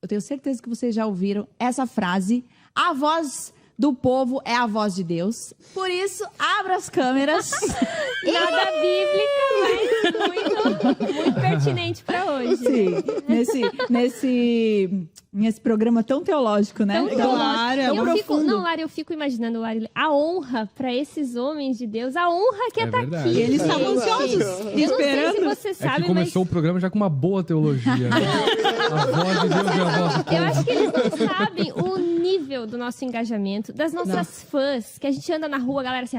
eu tenho certeza que vocês já ouviram essa frase. A voz do povo é a voz de Deus. Por isso, abra as câmeras. Nada bíblica, mas muito pertinente para hoje. Sim, nesse programa tão teológico, né? Tão Claro, é profundo. Lari, eu fico imaginando, Lari, a honra para esses homens de Deus, a honra que é estar aqui. Eles estavam ansiosos, esperando. Não sei se você sabe, que começou o programa já com uma boa teologia. Né? A voz de Deus é a voz do povo. Eu acho que eles não sabem o nível do nosso engajamento, das nossas fãs, que a gente anda na rua, a galera assim,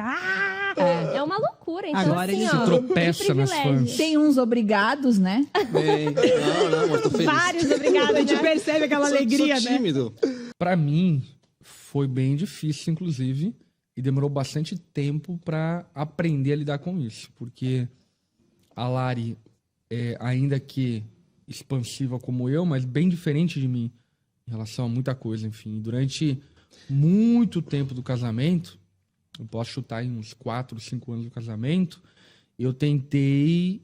é uma loucura. Então, agora assim, eles ó, se tropeça nas fãs. Tem uns obrigados, né? Não, mas tô feliz. vários obrigados, A gente né? percebe aquela alegria, sou né? tímido. Pra mim, foi bem difícil, inclusive, e demorou bastante tempo pra aprender a lidar com isso, porque a Lari ainda que expansiva como eu, mas bem diferente de mim em relação a muita coisa, enfim. Durante muito tempo do casamento, eu posso chutar em uns 4, 5 anos do casamento, eu tentei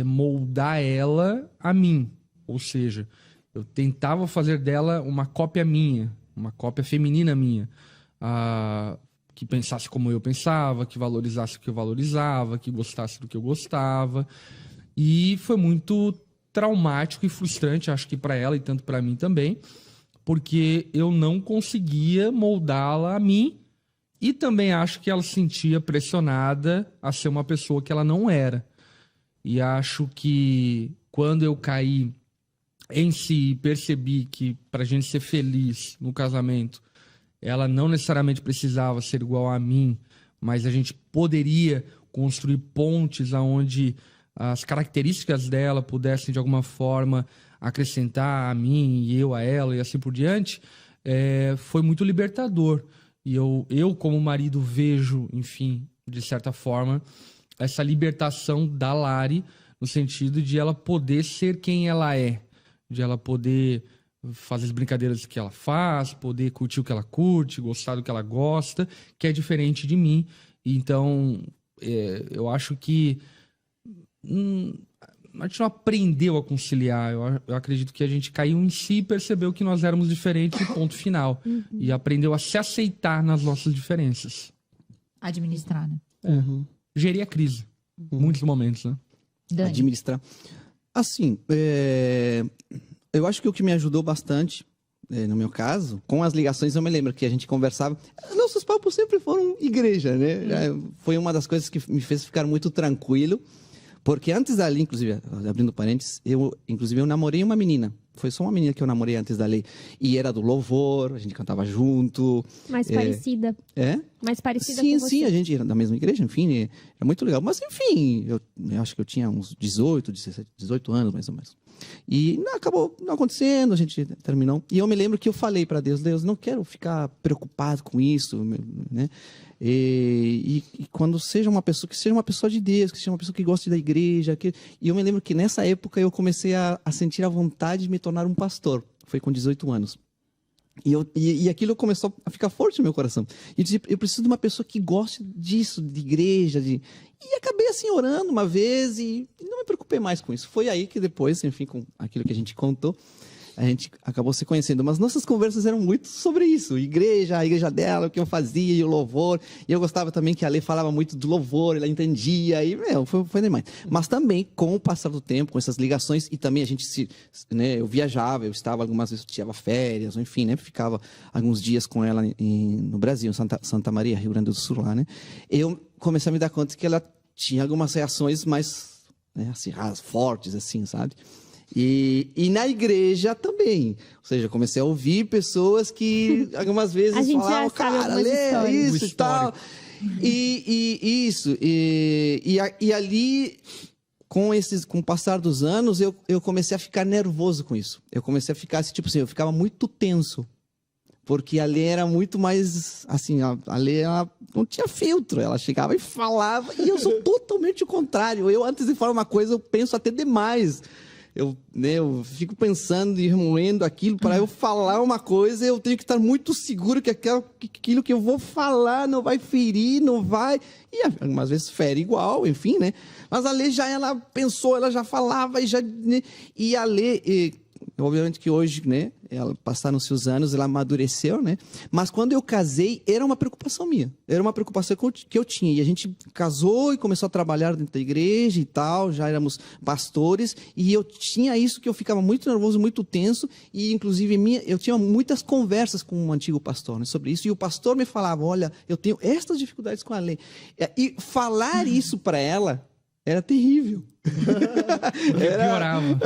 moldar ela a mim. Ou seja, eu tentava fazer dela uma cópia minha, uma cópia feminina minha, que pensasse como eu pensava, que valorizasse o que eu valorizava, que gostasse do que eu gostava. E foi muito traumático e frustrante, acho que para ela e tanto para mim também, porque eu não conseguia moldá-la a mim e também acho que ela se sentia pressionada a ser uma pessoa que ela não era. E acho que quando eu caí em si e percebi que para a gente ser feliz no casamento, ela não necessariamente precisava ser igual a mim, mas a gente poderia construir pontes aonde as características dela pudessem, de alguma forma, acrescentar a mim e eu a ela e assim por diante, foi muito libertador. E eu, como marido, vejo, enfim, de certa forma, essa libertação da Lari, no sentido de ela poder ser quem ela é, de ela poder fazer as brincadeiras que ela faz, poder curtir o que ela curte, gostar do que ela gosta, que é diferente de mim. Então, eu acho que a gente não aprendeu a conciliar. Eu acredito que a gente caiu em si e percebeu que nós éramos diferentes e ponto final. E aprendeu a se aceitar nas nossas diferenças. Administrar, né? Gerir a crise. Muitos momentos, né? Dani. Administrar. Assim, eu acho que o que me ajudou bastante, no meu caso, com as ligações, eu me lembro que a gente conversava. Nossos papos sempre foram igreja, né? Foi uma das coisas que me fez ficar muito tranquilo. Porque antes da lei, inclusive, abrindo parênteses, eu namorei uma menina. Foi só uma menina que eu namorei antes da lei. E era do louvor, a gente cantava junto. Mais parecida. Mais parecida com você. Sim, a gente era da mesma igreja, enfim, era muito legal. Mas, enfim, eu acho que eu tinha uns 18, 17, 18 anos, mais ou menos. E acabou não acontecendo, a gente terminou. E eu me lembro que eu falei para Deus, não quero ficar preocupado com isso, né? E quando seja uma pessoa, que seja uma pessoa de Deus, que seja uma pessoa que goste da igreja. E eu me lembro que nessa época eu comecei a sentir a vontade de me tornar um pastor. Foi com 18 anos. E aquilo começou a ficar forte no meu coração. E eu disse, eu preciso de uma pessoa que goste disso, de igreja. E acabei assim orando uma vez e não me preocupei mais com isso. Foi aí que depois, enfim, com aquilo que a gente contou, a gente acabou se conhecendo. Mas nossas conversas eram muito sobre isso. Igreja, a igreja dela, o que eu fazia, e o louvor. E eu gostava também que a Lê falava muito do louvor, ela entendia. E, foi demais. Mas também, com o passar do tempo, com essas ligações, e também a gente eu viajava, eu estava algumas vezes, tirava férias, ou enfim, né? Ficava alguns dias com ela no Brasil, em Santa Maria, Rio Grande do Sul, lá, né? Eu comecei a me dar conta que ela tinha algumas reações mais, né, assim, fortes, assim, sabe? E na igreja também. Ou seja, comecei a ouvir pessoas que algumas vezes falavam, cara, lê isso e tal. E isso. E ali, com o passar dos anos, eu comecei a ficar nervoso com isso. Eu comecei a ficar, tipo assim, eu ficava muito tenso. Porque a Lê era muito mais, assim, a Lê ela não tinha filtro. Ela chegava e falava, e eu sou totalmente o contrário. Eu, antes de falar uma coisa, eu penso até demais. Eu fico pensando e remoendo aquilo. Para eu falar uma coisa, eu tenho que estar muito seguro que aquilo que eu vou falar não vai ferir, não vai... E algumas vezes fere igual, enfim, né? Mas a Lê ela pensou, ela já falava, né? E a Lê, obviamente que hoje, né, ela passaram-se os anos, ela amadureceu, né? Mas quando eu casei, era uma preocupação minha. Era uma preocupação que eu tinha. E a gente casou e começou a trabalhar dentro da igreja e tal, já éramos pastores, e eu tinha isso que eu ficava muito nervoso, muito tenso, e inclusive eu tinha muitas conversas com um antigo pastor, né, sobre isso, e o pastor me falava, olha, eu tenho estas dificuldades com a lei. E falar isso para ela era terrível. Piorava.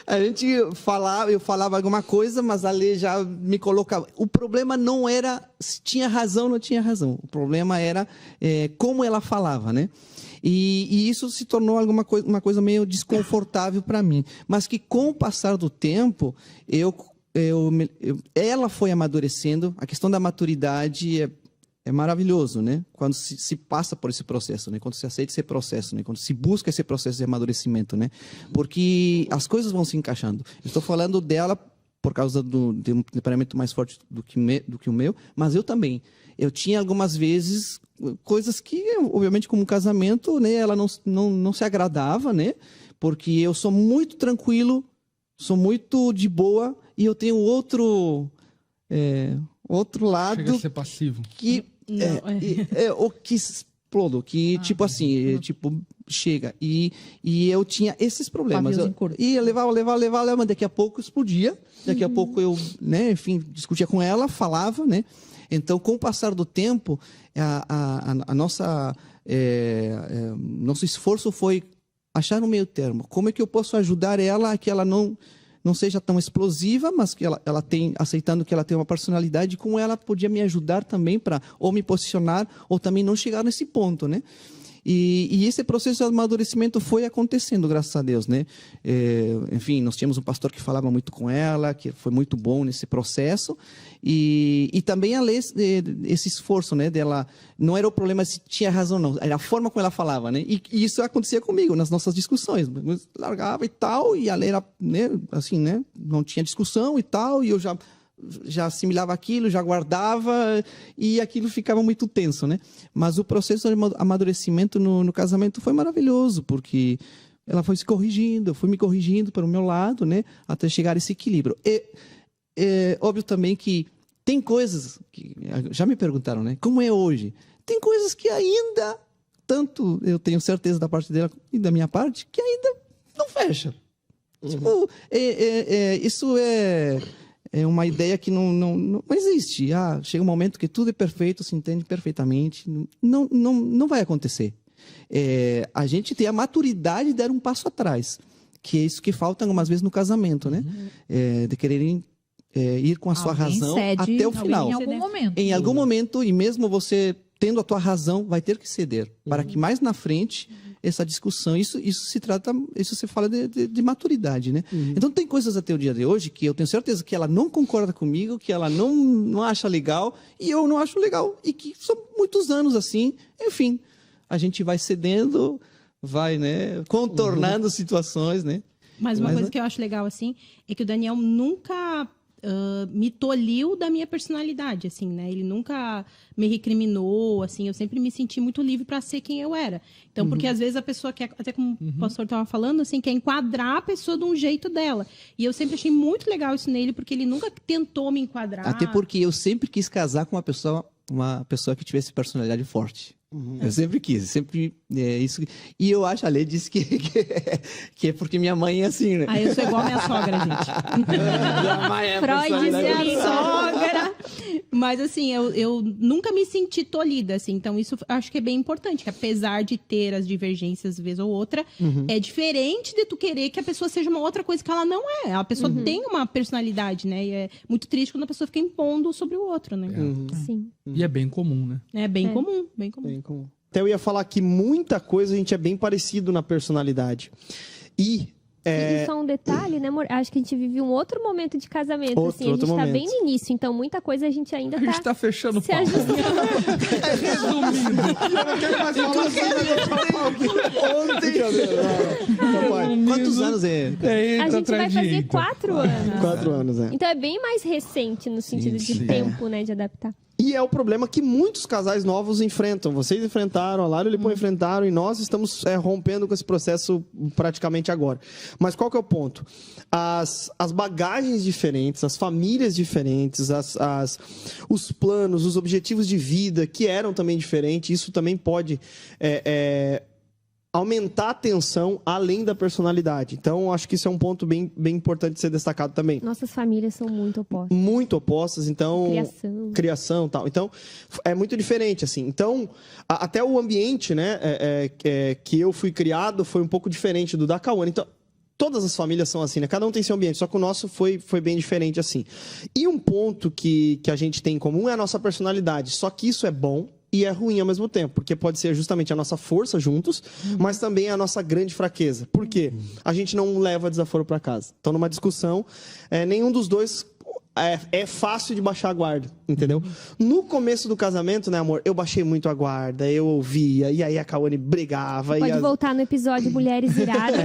A gente falava, eu falava alguma coisa, mas a lei já me colocava. O problema não era se tinha razão ou não tinha razão. O problema era como ela falava, né? E isso se tornou uma coisa meio desconfortável para mim. Mas que com o passar do tempo, ela foi amadurecendo. A questão da maturidade é maravilhoso, né? Quando se passa por esse processo, né? Quando se aceita esse processo, né? Quando se busca esse processo de amadurecimento, né? Porque as coisas vão se encaixando. Eu estou falando dela por causa de um temperamento mais forte do que o meu, mas eu também. Eu tinha algumas vezes coisas que, obviamente, como casamento, né? Ela não se agradava, né? Porque eu sou muito tranquilo, sou muito de boa e eu tenho outro lado. Chega a ser passivo. Que o que explode, que tipo assim, tipo, chega. E eu tinha esses problemas. Eu ia levava, mas daqui a pouco explodia. Daqui a pouco eu, né, enfim, discutia com ela, falava, né? Então, com o passar do tempo, nosso esforço foi achar um meio termo. Como é que eu posso ajudar ela a que ela não seja tão explosiva, mas que ela tem, aceitando que ela tem uma personalidade, como ela podia me ajudar também para ou me posicionar ou também não chegar nesse ponto, né? E esse processo de amadurecimento foi acontecendo, graças a Deus, né? Enfim, nós tínhamos um pastor que falava muito com ela, que foi muito bom nesse processo. E também esse esforço, né, dela, não era o problema se tinha razão ou não, era a forma como ela falava, né? E isso acontecia comigo nas nossas discussões. Eu largava e tal, e ela era, né, assim, né, não tinha discussão e tal, e eu já assimilava aquilo, já guardava, e aquilo ficava muito tenso, né? Mas o processo de amadurecimento no casamento foi maravilhoso, porque ela foi se corrigindo, eu fui me corrigindo para o meu lado, né? Até chegar a esse equilíbrio. É óbvio também que tem coisas que já me perguntaram, né? Como é hoje? Tem coisas que ainda, tanto eu tenho certeza da parte dela e da minha parte, que ainda não fecha. Tipo, isso é uma ideia que não existe. Chega um momento que tudo é perfeito, se entende perfeitamente. Não vai acontecer. A gente tem a maturidade de dar um passo atrás, que é isso que falta algumas vezes no casamento, né? De quererem ir com a sua razão até o final. Em algum momento. Em algum momento, e mesmo você tendo a tua razão, vai ter que ceder, para que mais na frente essa discussão, isso se fala de maturidade, né? Então tem coisas até o dia de hoje que eu tenho certeza que ela não concorda comigo, que ela não acha legal, e eu não acho legal, e que são muitos anos assim, enfim, a gente vai cedendo, vai, né, contornando situações, né? Mas uma coisa que eu acho legal, assim, é que o Daniel nunca me tolhiu da minha personalidade, assim, né? Ele nunca me recriminou, assim, eu sempre me senti muito livre para ser quem eu era. Então, porque às vezes a pessoa quer, até como o pastor estava falando, assim, quer enquadrar a pessoa de um jeito dela. E eu sempre achei muito legal isso nele, porque ele nunca tentou me enquadrar. Até porque eu sempre quis casar com uma pessoa que tivesse personalidade forte. Eu sempre quis, isso. E eu acho, a Lê disse que é porque minha mãe é assim, né? Eu sou igual a minha sogra, gente. Minha mãe é Freud é a sogra. Mas, assim, eu nunca me senti tolhida, assim. Então, isso acho que é bem importante. Que apesar de ter as divergências, vez ou outra, é diferente de tu querer que a pessoa seja uma outra coisa que ela não é. A pessoa tem uma personalidade, né? E é muito triste quando a pessoa fica impondo sobre o outro, né? Sim. E é bem comum, né? É bem comum, bem comum. Até eu ia falar que muita coisa a gente é bem parecido na personalidade. E só um detalhe, né, amor? Acho que a gente vive um outro momento de casamento, assim. A gente tá bem no início, então muita coisa a gente ainda A gente tá fechando o se pau. ajustando. Resumindo. Quantos anos é? A gente vai fazer 4 anos. 4 anos, Então é bem mais recente no sentido de tempo, né, de adaptar. E é o problema que muitos casais novos enfrentam. Vocês enfrentaram, a Lara e o Lipão enfrentaram, e nós estamos rompendo com esse processo praticamente agora. Mas qual que é o ponto? As bagagens diferentes, as famílias diferentes, os planos, os objetivos de vida que eram também diferentes, isso também pode aumentar a tensão além da personalidade. Então, acho que isso é um ponto bem importante de ser destacado também. Nossas famílias são muito opostas. Muito opostas, então... Criação e tal. Então, é muito diferente, assim. Então, até o ambiente, né, que eu fui criado foi um pouco diferente do da Cauane. Então, todas as famílias são assim, né? Cada um tem seu ambiente, só que o nosso foi bem diferente, assim. E um ponto que a gente tem em comum é a nossa personalidade. Só que isso é bom e é ruim ao mesmo tempo, porque pode ser justamente a nossa força juntos, mas também a nossa grande fraqueza. Por quê? A gente não leva desaforo para casa. Então, numa discussão, nenhum dos dois é fácil de baixar a guarda, entendeu? No começo do casamento, né, amor, eu baixei muito a guarda, eu ouvia, e aí a Cauane brigava. Pode voltar no episódio Mulheres Iradas.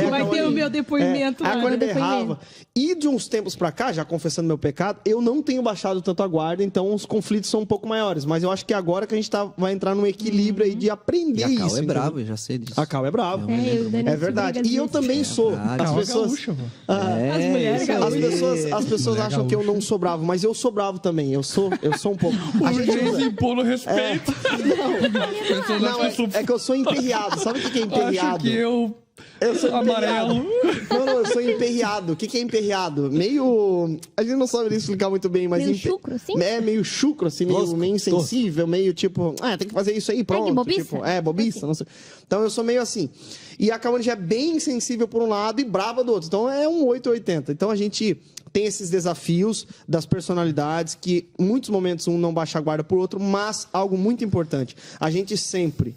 Vai ter o meu depoimento. A Cauane berrava. E de uns tempos pra cá, já confessando meu pecado, eu não tenho baixado tanto a guarda, então os conflitos são um pouco maiores. Mas eu acho que agora que a gente vai entrar num equilíbrio aí de aprender isso. E a Cal é brava, eu já sei disso. A Cal é brava. É verdade. E eu também sou. As pessoas... As mulheres As pessoas acham que eu não sou bravo, mas eu sou bravo também. Eu sou um pouco. A gente impor no respeito. Não, é que eu sou emperreado. Sabe o que é emperreado? Acho que eu sou amarelo. Não, eu sou emperreado. O que é emperreado? Meio... A gente não sabe explicar muito bem, mas... Meio chucro, assim? É, meio chucro, assim, meio insensível, meio tipo... tem que fazer isso aí, pronto. De bobiça? Tipo, bobiça, assim. Não sei. Então eu sou meio assim. E a Cauane já é bem sensível por um lado e braba do outro. Então é um 880. Então a gente tem esses desafios das personalidades que, em muitos momentos, um não baixa a guarda por outro, mas algo muito importante. A gente sempre...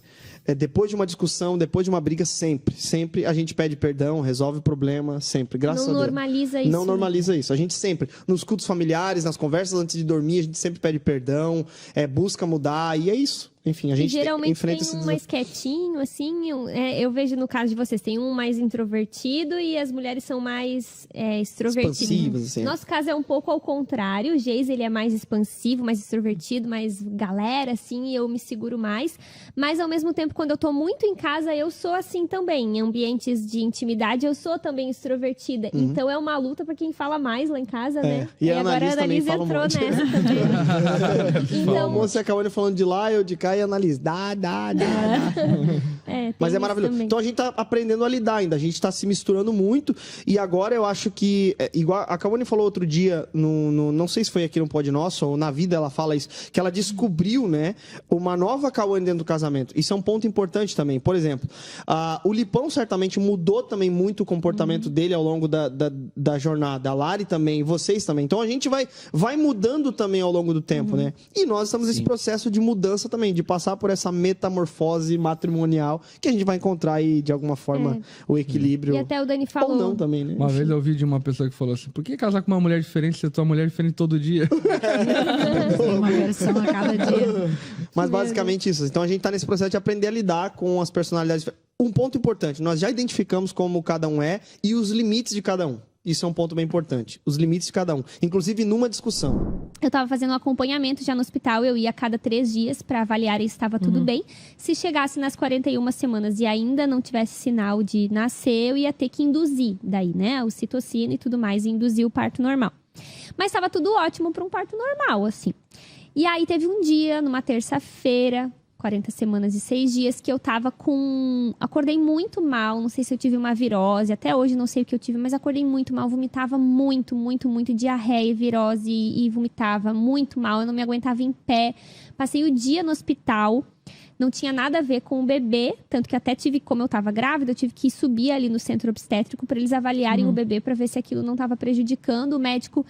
depois de uma discussão, depois de uma briga, sempre a gente pede perdão, resolve o problema, sempre, graças a Deus. Não normaliza isso. Não normaliza isso. A gente sempre, nos cultos familiares, nas conversas antes de dormir, a gente sempre pede perdão, busca mudar, e é isso. Enfim, a gente geralmente enfrenta tem um mais quietinho, assim. Eu vejo no caso de vocês, tem um mais introvertido e as mulheres são mais extrovertidas. Expansivas, assim. Nosso caso é um pouco ao contrário. O Geis, ele é mais expansivo, mais extrovertido, mais galera, assim, e eu me seguro mais. Mas, ao mesmo tempo, quando eu tô muito em casa, eu sou assim também. Em ambientes de intimidade, eu sou também extrovertida. Então, é uma luta pra quem fala mais lá em casa, né? E agora a Annalise entrou nessa também. Então, o almoço e a Cauane falando de lá, eu de cá e a Annalise. Mas é maravilhoso. Também. Então a gente tá aprendendo a lidar ainda. A gente tá se misturando muito. E agora eu acho que... igual a Cauane falou outro dia, não sei se foi aqui no Pod Nosso, ou na vida ela fala isso, que ela descobriu, né, uma nova Cauane dentro do casamento. Isso é um ponto importante também. Por exemplo, o Lipão certamente mudou também muito o comportamento dele ao longo da jornada. A Lari também, vocês também. Então a gente vai mudando também ao longo do tempo, né? E nós estamos nesse processo de mudança também, de passar por essa metamorfose matrimonial que a gente vai encontrar aí, de alguma forma, o equilíbrio. E até o Dani falou... Ou não também, né? Uma vez eu ouvi de uma pessoa que falou assim: por que casar com uma mulher diferente se a tua mulher é diferente todo dia? Tem uma versão a cada dia. Mas basicamente isso. Então a gente tá nesse processo de aprender a lidar com as personalidades. Um ponto importante, nós já identificamos como cada um é e os limites de cada um. Isso é um ponto bem importante. Os limites de cada um. Inclusive numa discussão. Eu estava fazendo um acompanhamento já no hospital. Eu ia a cada 3 dias para avaliar se estava tudo bem. Se chegasse nas 41 semanas e ainda não tivesse sinal de nascer, eu ia ter que induzir daí, né? O citocina e tudo mais, e induzir o parto normal. Mas estava tudo ótimo para um parto normal, assim. E aí teve um dia, numa terça-feira, 40 semanas e 6 dias, que eu tava acordei muito mal, não sei se eu tive uma virose, até hoje não sei o que eu tive, mas acordei muito mal, vomitava muito, diarreia, virose e vomitava muito mal, eu não me aguentava em pé. Passei o dia no hospital, não tinha nada a ver com o bebê, tanto que até como eu tava grávida, eu tive que subir ali no centro obstétrico para eles avaliarem o bebê para ver se aquilo não tava prejudicando. O médico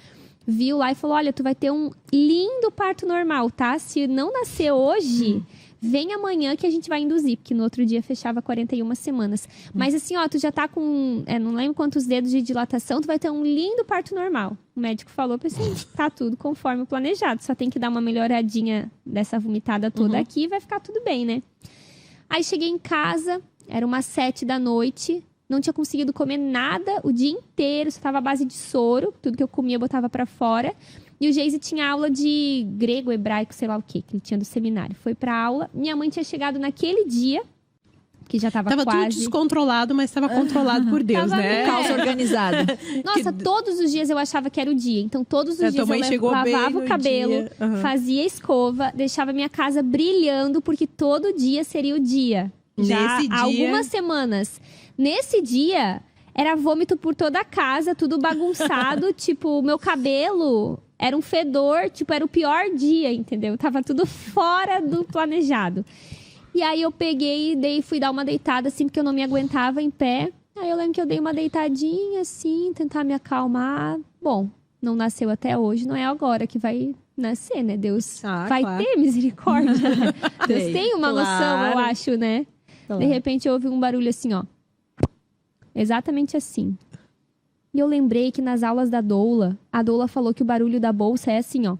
viu lá e falou: olha, tu vai ter um lindo parto normal, tá? Se não nascer hoje, vem amanhã que a gente vai induzir, porque no outro dia fechava 41 semanas. Mas assim, ó, tu já tá com, não lembro quantos dedos de dilatação, tu vai ter um lindo parto normal. O médico falou pra assim, tá tudo conforme o planejado, só tem que dar uma melhoradinha dessa vomitada toda aqui e vai ficar tudo bem, né? Aí cheguei em casa, era umas 7 da noite, Não tinha conseguido comer nada o dia inteiro. Só tava à base de soro. Tudo que eu comia eu botava pra fora. E o Geise tinha aula de grego, hebraico, sei lá o quê, que ele tinha do seminário. Foi pra aula. Minha mãe tinha chegado naquele dia, que já tava Tava tudo quase... descontrolado, mas tava controlado por Deus, Tava né? Caos organizado. Nossa, todos os dias eu achava que era o dia. Então, todos os A dias tua mãe eu chegou bem lavava o no cabelo, dia. Aham. fazia escova, deixava minha casa brilhando, porque todo dia seria o dia. Já Nesse há dia- algumas semanas. Nesse dia, era vômito por toda a casa, tudo bagunçado. Tipo, o meu cabelo era um fedor, tipo, era o pior dia, entendeu? Tava tudo fora do planejado. E aí eu peguei e fui dar uma deitada, assim, porque eu não me aguentava em pé. Aí eu lembro que eu dei uma deitadinha, assim, tentar me acalmar. Bom, não nasceu até hoje, não é agora que vai nascer, né? Deus vai claro. ter misericórdia. Né? Deus Tem, tem uma noção, claro. eu acho, né? De repente eu ouvi um barulho assim, ó. Exatamente assim. E eu lembrei que nas aulas da doula, a doula falou que o barulho da bolsa é assim, ó.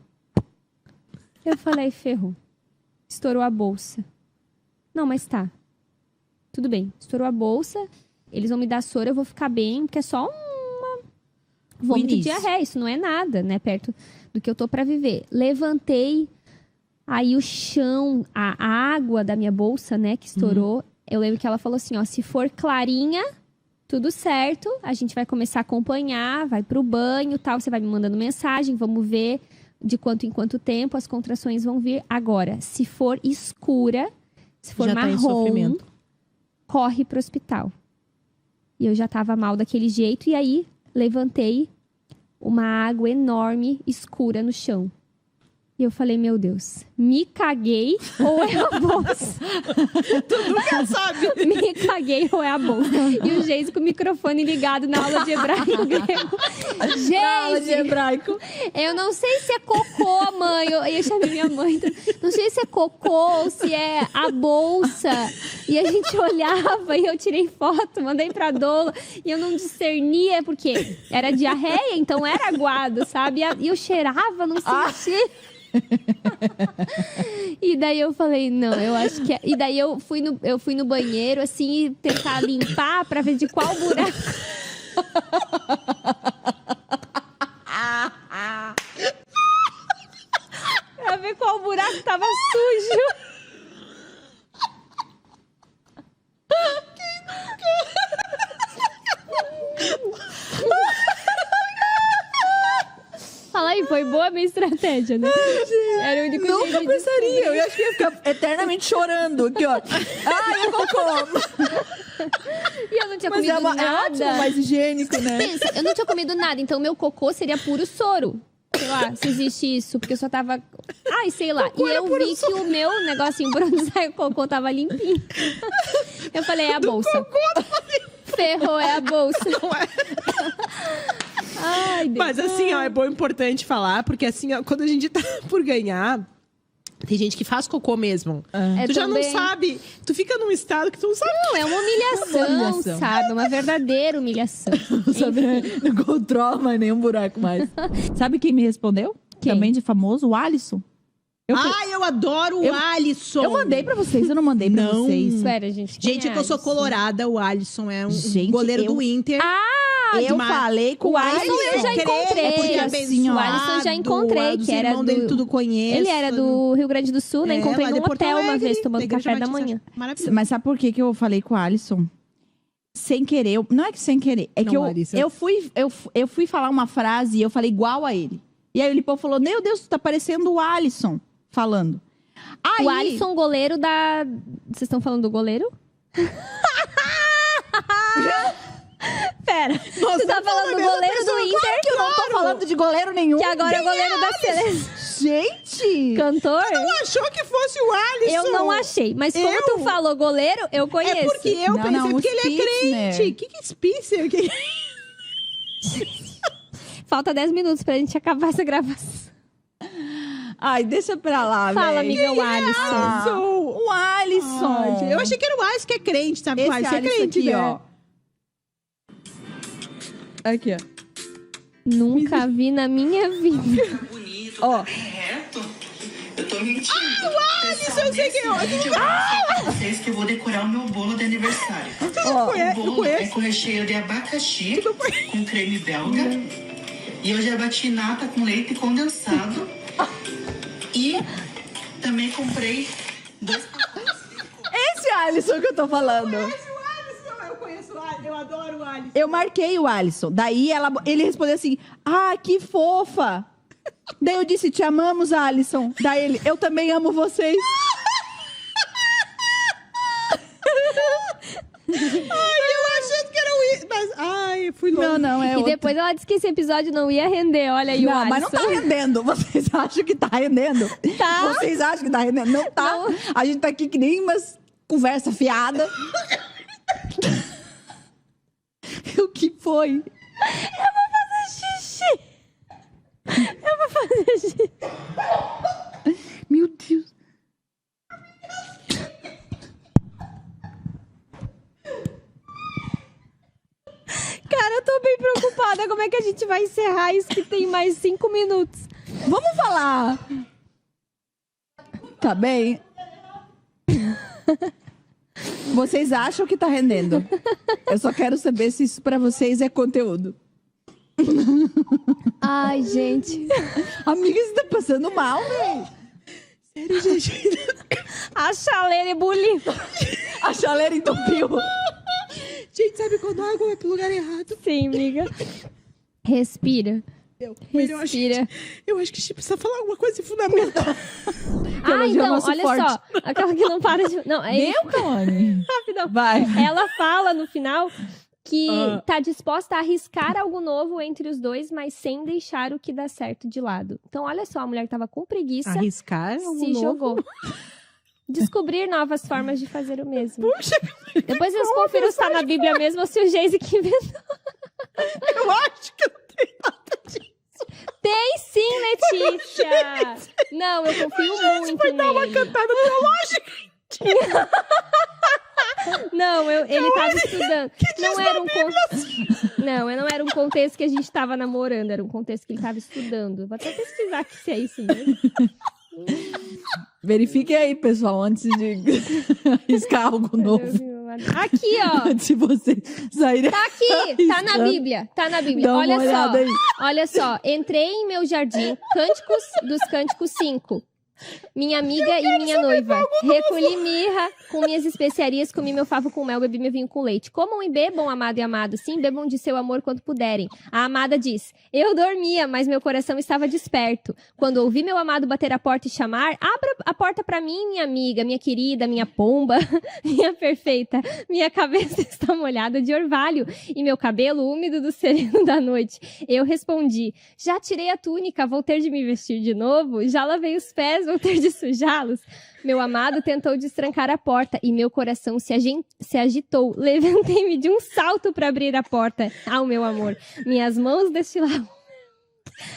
Eu falei, ferrou. Estourou a bolsa. Não, mas tá. Tudo bem. Estourou a bolsa. Eles vão me dar soro, eu vou ficar bem, porque é só uma vômito de início. diarreia. Isso não é nada, né? Perto do que eu tô pra viver. Levantei. Aí o chão, a água da minha bolsa, né, que estourou. Eu lembro que ela falou assim, ó. Se for clarinha, tudo certo. A gente vai começar a acompanhar, vai pro banho, tal. Você vai me mandando mensagem, vamos ver de quanto em quanto tempo as contrações vão vir. Agora, se for escura, se for Já tá em marrom, sofrimento. corre pro hospital. E eu já tava mal daquele jeito. E aí, levantei uma água enorme, escura no chão. E eu falei, meu Deus, me caguei ou é a bolsa? Tu nunca sabe. Me caguei ou é a bolsa? E o Geise com o microfone ligado na aula de hebraico grego. Aula de Geise, hebraico. eu não sei se é cocô, mãe. Eu chamei minha mãe. Não sei se é cocô ou se é a bolsa. E a gente olhava e eu tirei foto, mandei pra doula. E eu não discernia, porque era diarreia, então era aguado, sabe? E eu cheirava, não sentia. E daí eu falei, não, eu acho que é... E daí eu fui no banheiro, assim, tentar limpar pra ver de qual buraco. Pra ver qual buraco tava sujo. Fala aí, foi boa a minha estratégia, né? Era o único Nunca jeito de pensaria. Eu acho que ia ficar eternamente chorando aqui, ó. Ai, eu cocô. E eu não tinha Mas comido é nada. ótimo, mais higiênico, né? Pensa, eu não tinha comido nada, então meu cocô seria puro soro. Sei lá, se existe isso, porque eu só tava... Ai, sei lá. E eu vi que o meu negocinho bronzeado, o cocô tava limpinho. Eu falei, é a bolsa. Ferrou, é a bolsa. Ai, Deus. Mas assim, ó, é bom, importante falar, porque assim, ó, quando a gente tá por ganhar, tem gente que faz cocô mesmo. É Tu já também. não sabe, tu fica num estado que tu não sabe. Não, é uma humilhação, sabe? Uma verdadeira humilhação. Não sabe, não controla mais nenhum buraco mais. Sabe quem me respondeu? Quem? Também de famoso, o Alisson. Eu adoro o Alisson. Eu mandei pra vocês, eu não mandei pra Não. vocês. Espera, gente. quem Gente, é que eu sou Alisson? colorada, o Alisson é um Gente, goleiro eu- do Inter. Eu Mas falei com O Alisson eu já encontrei. É porque assim, ó, O Alisson já encontrei, os que era irmãos do... dele tudo conheço. Ele era do Rio Grande do Sul, né? Encontrei lá num de Porto hotel uma Alegre, vez, tomando Igreja café da Batista. manhã. Maravilhoso. Mas sabe por que eu falei com o Alisson? Sem querer. Não é que sem querer. É que Não, Larissa. eu fui falar uma frase e eu falei igual a ele. E aí o Lipão falou, meu Deus, tu tá parecendo o Alisson falando. Aí, O Alisson, goleiro da... Vocês estão falando do goleiro? Pera, você tá falando do goleiro do Inter, que eu não tô falando de goleiro nenhum. que agora é goleiro da seleção. Gente! Cantor? Achou que fosse o Alisson? Eu não achei, mas como tu falou goleiro, eu conheço. É porque eu Não, pensei, não, porque o ele é Spitzer. crente. O que é Spitzer? Falta 10 minutos pra gente acabar essa gravação. Ai, deixa pra lá, velho. Fala, amiga, o Alisson. Ah, o Alisson. Ai, gente, eu achei que era o Alisson que é crente, sabe? Esse o Alisson é Alisson crente, aqui, né? ó. Aqui, ó. Nunca vi na minha vida. Bonito, Ó. tá bem reto. Eu tô tô mentindo. Pessoal, nesse vídeo eu vou mostrar pra vocês que eu vou decorar o meu bolo de aniversário. O bolo é com recheio de abacaxi, com creme belga. E eu já bati nata com leite condensado. E também comprei 2 pacotes. Esse Alisson que eu tô falando. Eu conheço o Alisson, eu adoro o Alisson. Eu marquei o Alisson. Daí ele respondeu assim: ah, que fofa. Daí eu disse: te amamos, Alisson. Daí ele: eu também amo vocês. Eu achando que era o Alisson. Mas, ai, fui longe. Não, é E outro. depois ela disse que esse episódio não ia render. Olha aí o Não, Alisson. mas não tá rendendo. Vocês acham que tá rendendo? Tá. Vocês acham que tá rendendo? Não tá. Não. A gente tá aqui que nem umas conversa fiada. O que foi? Eu vou fazer xixi. Meu Deus. Cara, eu tô bem preocupada. Como é que a gente vai encerrar isso que tem mais 5 minutos? Vamos falar. Tá bem? Vocês acham que tá rendendo? Eu só quero saber se isso pra vocês é conteúdo. Ai, gente. Amiga, você tá passando mal, velho. Sério, gente. A chaleira é bullying. A chaleira entupiu. Gente, sabe quando a água vai pro lugar errado? Sim, amiga. Respira. Respira. Eu acho que a gente precisa falar alguma coisa fundamental. Ah, Hoje é o então, nosso olha forte. só. Aquela que não para de... Não, é Meu, Kawane. rapidão. Vai. Ela fala no final que tá disposta a arriscar algo novo entre os dois, mas sem deixar o que dá certo de lado. Então, olha só, a mulher tava com preguiça, Arriscar algo se novo. jogou. Descobrir novas formas de fazer o mesmo. Puxa, Depois vocês confiram se tá na Bíblia mesmo ou se o Geise que inventou. eu acho que não tem nada disso. Tem sim, Letícia! Não, eu confio muito Foi dar uma nele. cantada teológica. Não, ele tava estudando. Não era um não era um contexto que a gente tava namorando, era um contexto que ele tava estudando. Vou até pesquisar que se é isso mesmo. Verifique aí, pessoal, antes de arriscar algo novo. Aqui, ó. Antes de vocês saírem. Tá aqui, tá na Bíblia, tá na Bíblia. Dá uma Olha só, olhada aí. olha só. Entrei em meu jardim, Cânticos dos Cânticos 5. Minha amiga e minha noiva. Recolhi mirra com minhas especiarias, comi meu favo com mel, bebi meu vinho com leite. Comam e bebam, amado e amado. Sim, bebam de seu amor quanto puderem. A amada diz: eu dormia, mas meu coração estava desperto. Quando ouvi meu amado bater a porta e chamar: abra a porta pra mim, minha amiga, minha querida, minha pomba, minha perfeita. Minha cabeça está molhada de orvalho e meu cabelo úmido do sereno da noite. Eu respondi: já tirei a túnica, vou ter de me vestir de novo? Já lavei os pés, vou ter de sujá-los? Meu amado tentou destrancar a porta e meu coração se agitou. Levantei-me de um salto para abrir a porta. Ao meu amor, minhas mãos destilavam.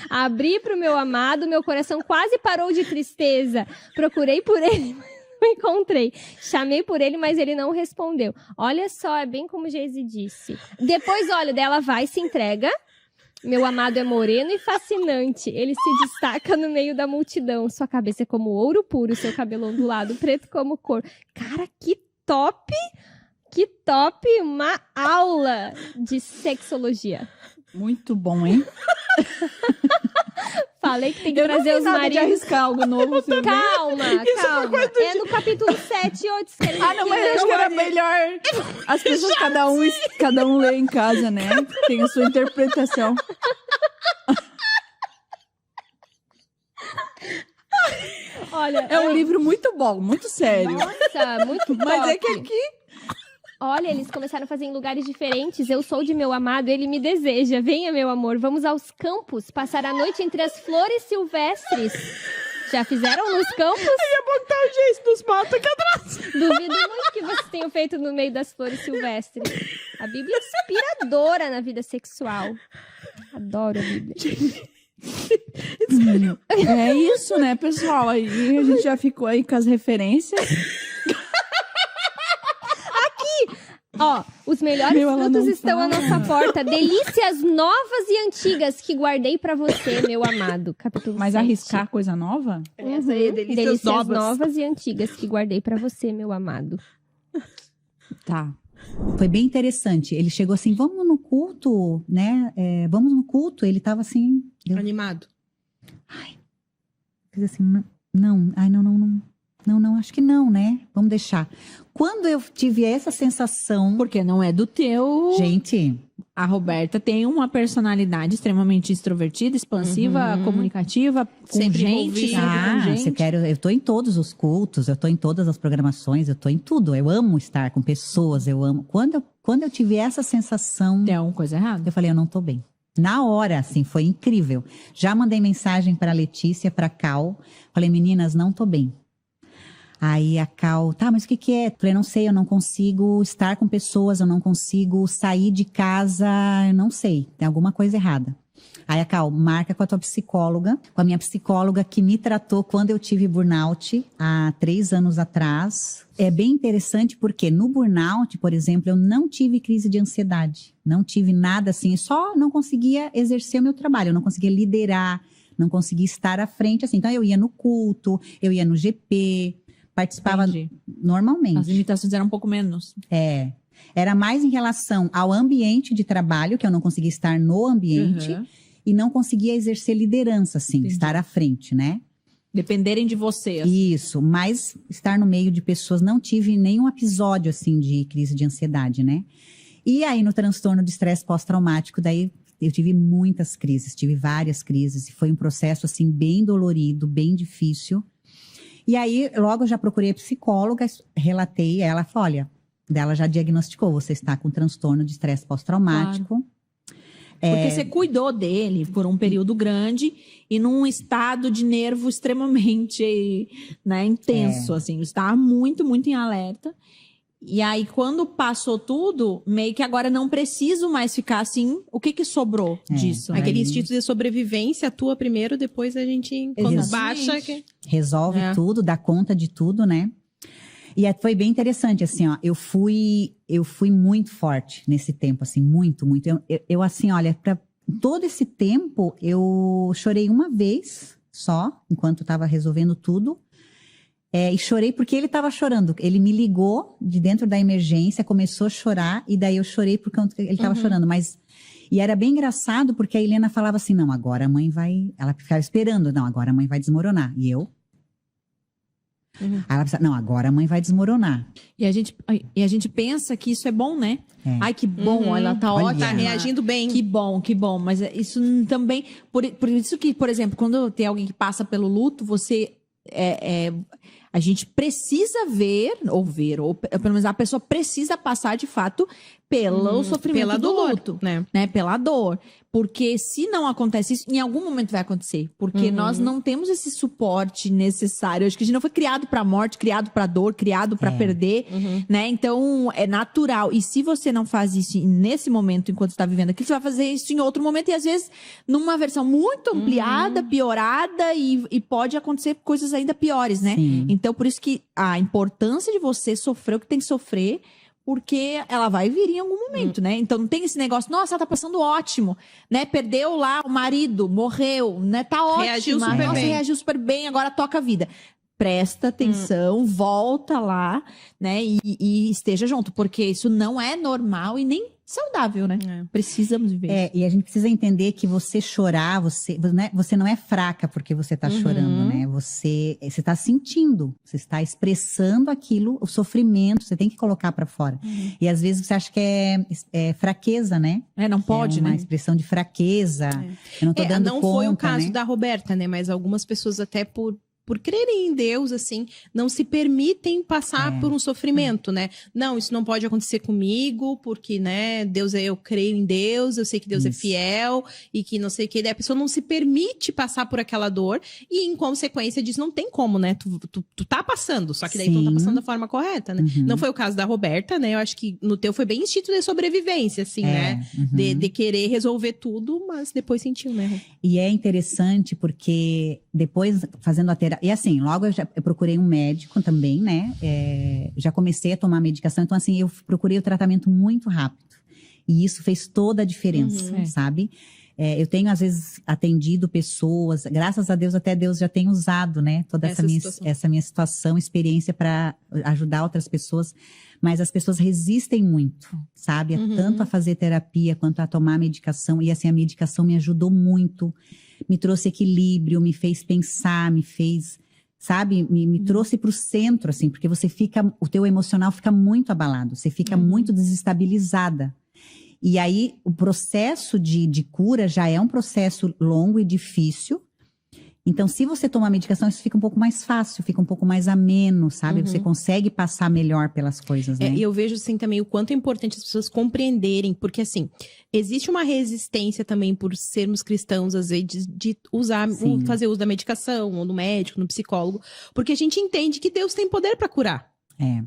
Abri para o meu amado, meu coração quase parou de tristeza. Procurei por ele, mas não encontrei. Chamei por ele, mas ele não respondeu. Olha só, é bem como Geise disse. Depois, olha, dela vai e se entrega. Meu amado é moreno e fascinante. Ele se destaca no meio da multidão. Sua cabeça é como ouro puro, seu cabelo ondulado, preto como cor. Cara, que top! Que top! Uma aula de sexologia. Muito bom, hein? Falei que tem que Eu não trazer fiz os nada de maridos. arriscar algo novo. Você Calma, calma. É no capítulo 7 e 8. Ah, não, mas eu acho que era melhor as pessoas, cada um lê em casa, né? Tem a sua interpretação. Olha, É um livro muito bom, muito sério. Nossa, muito top. Mas é que aqui... Olha, eles começaram a fazer em lugares diferentes. Eu sou de meu amado, ele me deseja. Venha, meu amor, vamos aos campos, passar a noite entre as flores silvestres. Já fizeram nos campos? Eu ia botar o Geise nos matos aqui atrás. Duvido muito que vocês tenham feito no meio das flores silvestres. A Bíblia é inspiradora na vida sexual. Adoro a Bíblia. É isso, né, pessoal? Aí a gente já ficou aí com as referências. Ó, os melhores Meu, ela frutos não estão à nossa porta. Delícias novas e antigas que guardei pra você, meu amado. Capítulo Mas 7. arriscar coisa nova? Essa aí, delícias novas e antigas que guardei pra você, meu amado. Tá. Foi bem interessante. Ele chegou assim, vamos no culto, né? Vamos no culto. Ele tava assim... Animado. Fiz assim, não, acho que não, né? Vamos deixar. Quando eu tive essa sensação... Porque não é do teu... Gente... A Roberta tem uma personalidade extremamente extrovertida, expansiva, comunicativa, com Sempre gente, envolvida. sempre com gente. eu tô em todos os cultos, eu tô em todas as programações, eu tô em tudo. Eu amo estar com pessoas, eu amo. Quando eu tive essa sensação, Tem alguma coisa errada? eu falei, eu não tô bem. Na hora, assim, foi incrível. Já mandei mensagem pra Letícia, pra Cal. Falei, meninas, não tô bem. Aí a Cal, tá, mas o que é? Falei, não sei, eu não consigo estar com pessoas, eu não consigo sair de casa, eu não sei, tem alguma coisa errada. Aí a Cal, marca com a tua psicóloga, com a minha psicóloga que me tratou quando eu tive burnout, há 3 anos atrás. É bem interessante porque no burnout, por exemplo, eu não tive crise de ansiedade, não tive nada assim, só não conseguia exercer o meu trabalho, eu não conseguia liderar, não conseguia estar à frente, assim. Então eu ia no culto, eu ia no GP, participava Entendi. normalmente. As limitações eram um pouco menos. Era mais em relação ao ambiente de trabalho, que eu não conseguia estar no ambiente, e não conseguia exercer liderança, assim, Entendi. estar à frente, né? Dependerem de você. Assim. Isso, mas estar no meio de pessoas, não tive nenhum episódio, assim, de crise de ansiedade, né? E aí, no transtorno de estresse pós-traumático, daí eu tive muitas crises, tive várias crises, e foi um processo, assim, bem dolorido, bem difícil. E aí, logo eu já procurei a psicóloga, relatei, ela falou, olha, ela já diagnosticou, você está com transtorno de estresse pós-traumático. Porque você cuidou dele por um período grande e num estado de nervo extremamente, né, intenso, assim. Você estava muito, muito em alerta. E aí, quando passou tudo, meio que agora não preciso mais ficar assim. O que sobrou disso? Né? Aquele instinto de sobrevivência atua primeiro, depois a gente, quando baixa... Resolve tudo, dá conta de tudo, né? E foi bem interessante, assim, ó. Eu fui muito forte nesse tempo, assim, muito, muito. Eu assim, olha, pra todo esse tempo, eu chorei uma vez só, enquanto estava resolvendo tudo. E chorei porque ele estava chorando. Ele me ligou de dentro da emergência, começou a chorar, e daí eu chorei porque ele estava chorando. E era bem engraçado porque a Helena falava assim, não, agora a mãe vai... Ela ficava esperando, não, agora a mãe vai desmoronar. E eu... Aí ela pensava, não, agora a mãe vai desmoronar. E a gente pensa que isso é bom, né? Ai, que bom, ela tá Olha. ótima. Tá reagindo bem. Que bom, que bom. Mas isso também... Por isso que, por exemplo, quando tem alguém que passa pelo luto, você... a gente precisa ou pelo menos a pessoa precisa passar de fato pelo sofrimento pela do dor, luto, né? Pela dor. Porque se não acontece isso, em algum momento vai acontecer. Porque nós não temos esse suporte necessário. Eu acho que a gente não foi criado pra morte, criado pra dor, criado pra perder, né? Então, é natural. E se você não faz isso nesse momento, enquanto está vivendo aquilo, você vai fazer isso em outro momento. E às vezes, numa versão muito ampliada, piorada, e pode acontecer coisas ainda piores, né? Sim. Então, por isso que a importância de você sofrer o que tem que sofrer, porque ela vai vir em algum momento, né? Então não tem esse negócio, nossa, ela tá passando ótimo, né? Perdeu lá o marido, morreu, né? Tá ótimo. Reagiu super Nossa, bem. reagiu super bem, agora toca a vida. Presta atenção, volta lá, né? E esteja junto, porque isso não é normal e nem saudável, né? Precisamos viver. E a gente precisa entender que você chorar, você não é fraca porque você tá chorando, né? Você tá sentindo, você está expressando aquilo, o sofrimento, você tem que colocar pra fora. E às vezes você acha que é fraqueza, né? Não pode, é uma né? expressão de fraqueza. Eu não tô dando não conta, foi o caso né? da Roberta, né? Mas algumas pessoas até por crerem em Deus, assim, não se permitem passar por um sofrimento, né? Não, isso não pode acontecer comigo, porque, né, eu creio em Deus, eu sei que Deus é fiel, e que não sei o que, daí a pessoa não se permite passar por aquela dor, e em consequência disso não tem como, né? Tu tá passando, só que daí tu não tá passando da forma correta, né? Não foi o caso da Roberta, né? Eu acho que no teu foi bem instinto de sobrevivência, assim, né? De querer resolver tudo, mas depois sentiu, né? E é interessante porque depois, fazendo E assim, logo eu procurei um médico também, né? Já comecei a tomar medicação. Então, assim, eu procurei o tratamento muito rápido. E isso fez toda a diferença, sabe? Eu tenho, às vezes, atendido pessoas. Graças a Deus, até Deus já tem usado, né? Toda essa minha situação, experiência para ajudar outras pessoas. Mas as pessoas resistem muito, sabe? Tanto a fazer terapia quanto a tomar medicação. E assim, a medicação me ajudou muito. Me trouxe equilíbrio, me fez pensar, me fez, sabe? Me trouxe para o centro, assim. Porque o teu emocional fica muito abalado. Você fica muito desestabilizada. E aí, o processo de cura já é um processo longo e difícil. Então, se você tomar medicação, isso fica um pouco mais fácil, fica um pouco mais ameno, sabe? Você consegue passar melhor pelas coisas, né? E eu vejo, assim, também o quanto é importante as pessoas compreenderem, porque, assim, existe uma resistência também por sermos cristãos, às vezes, de fazer uso da medicação, ou do médico, no psicólogo, porque a gente entende que Deus tem poder para curar.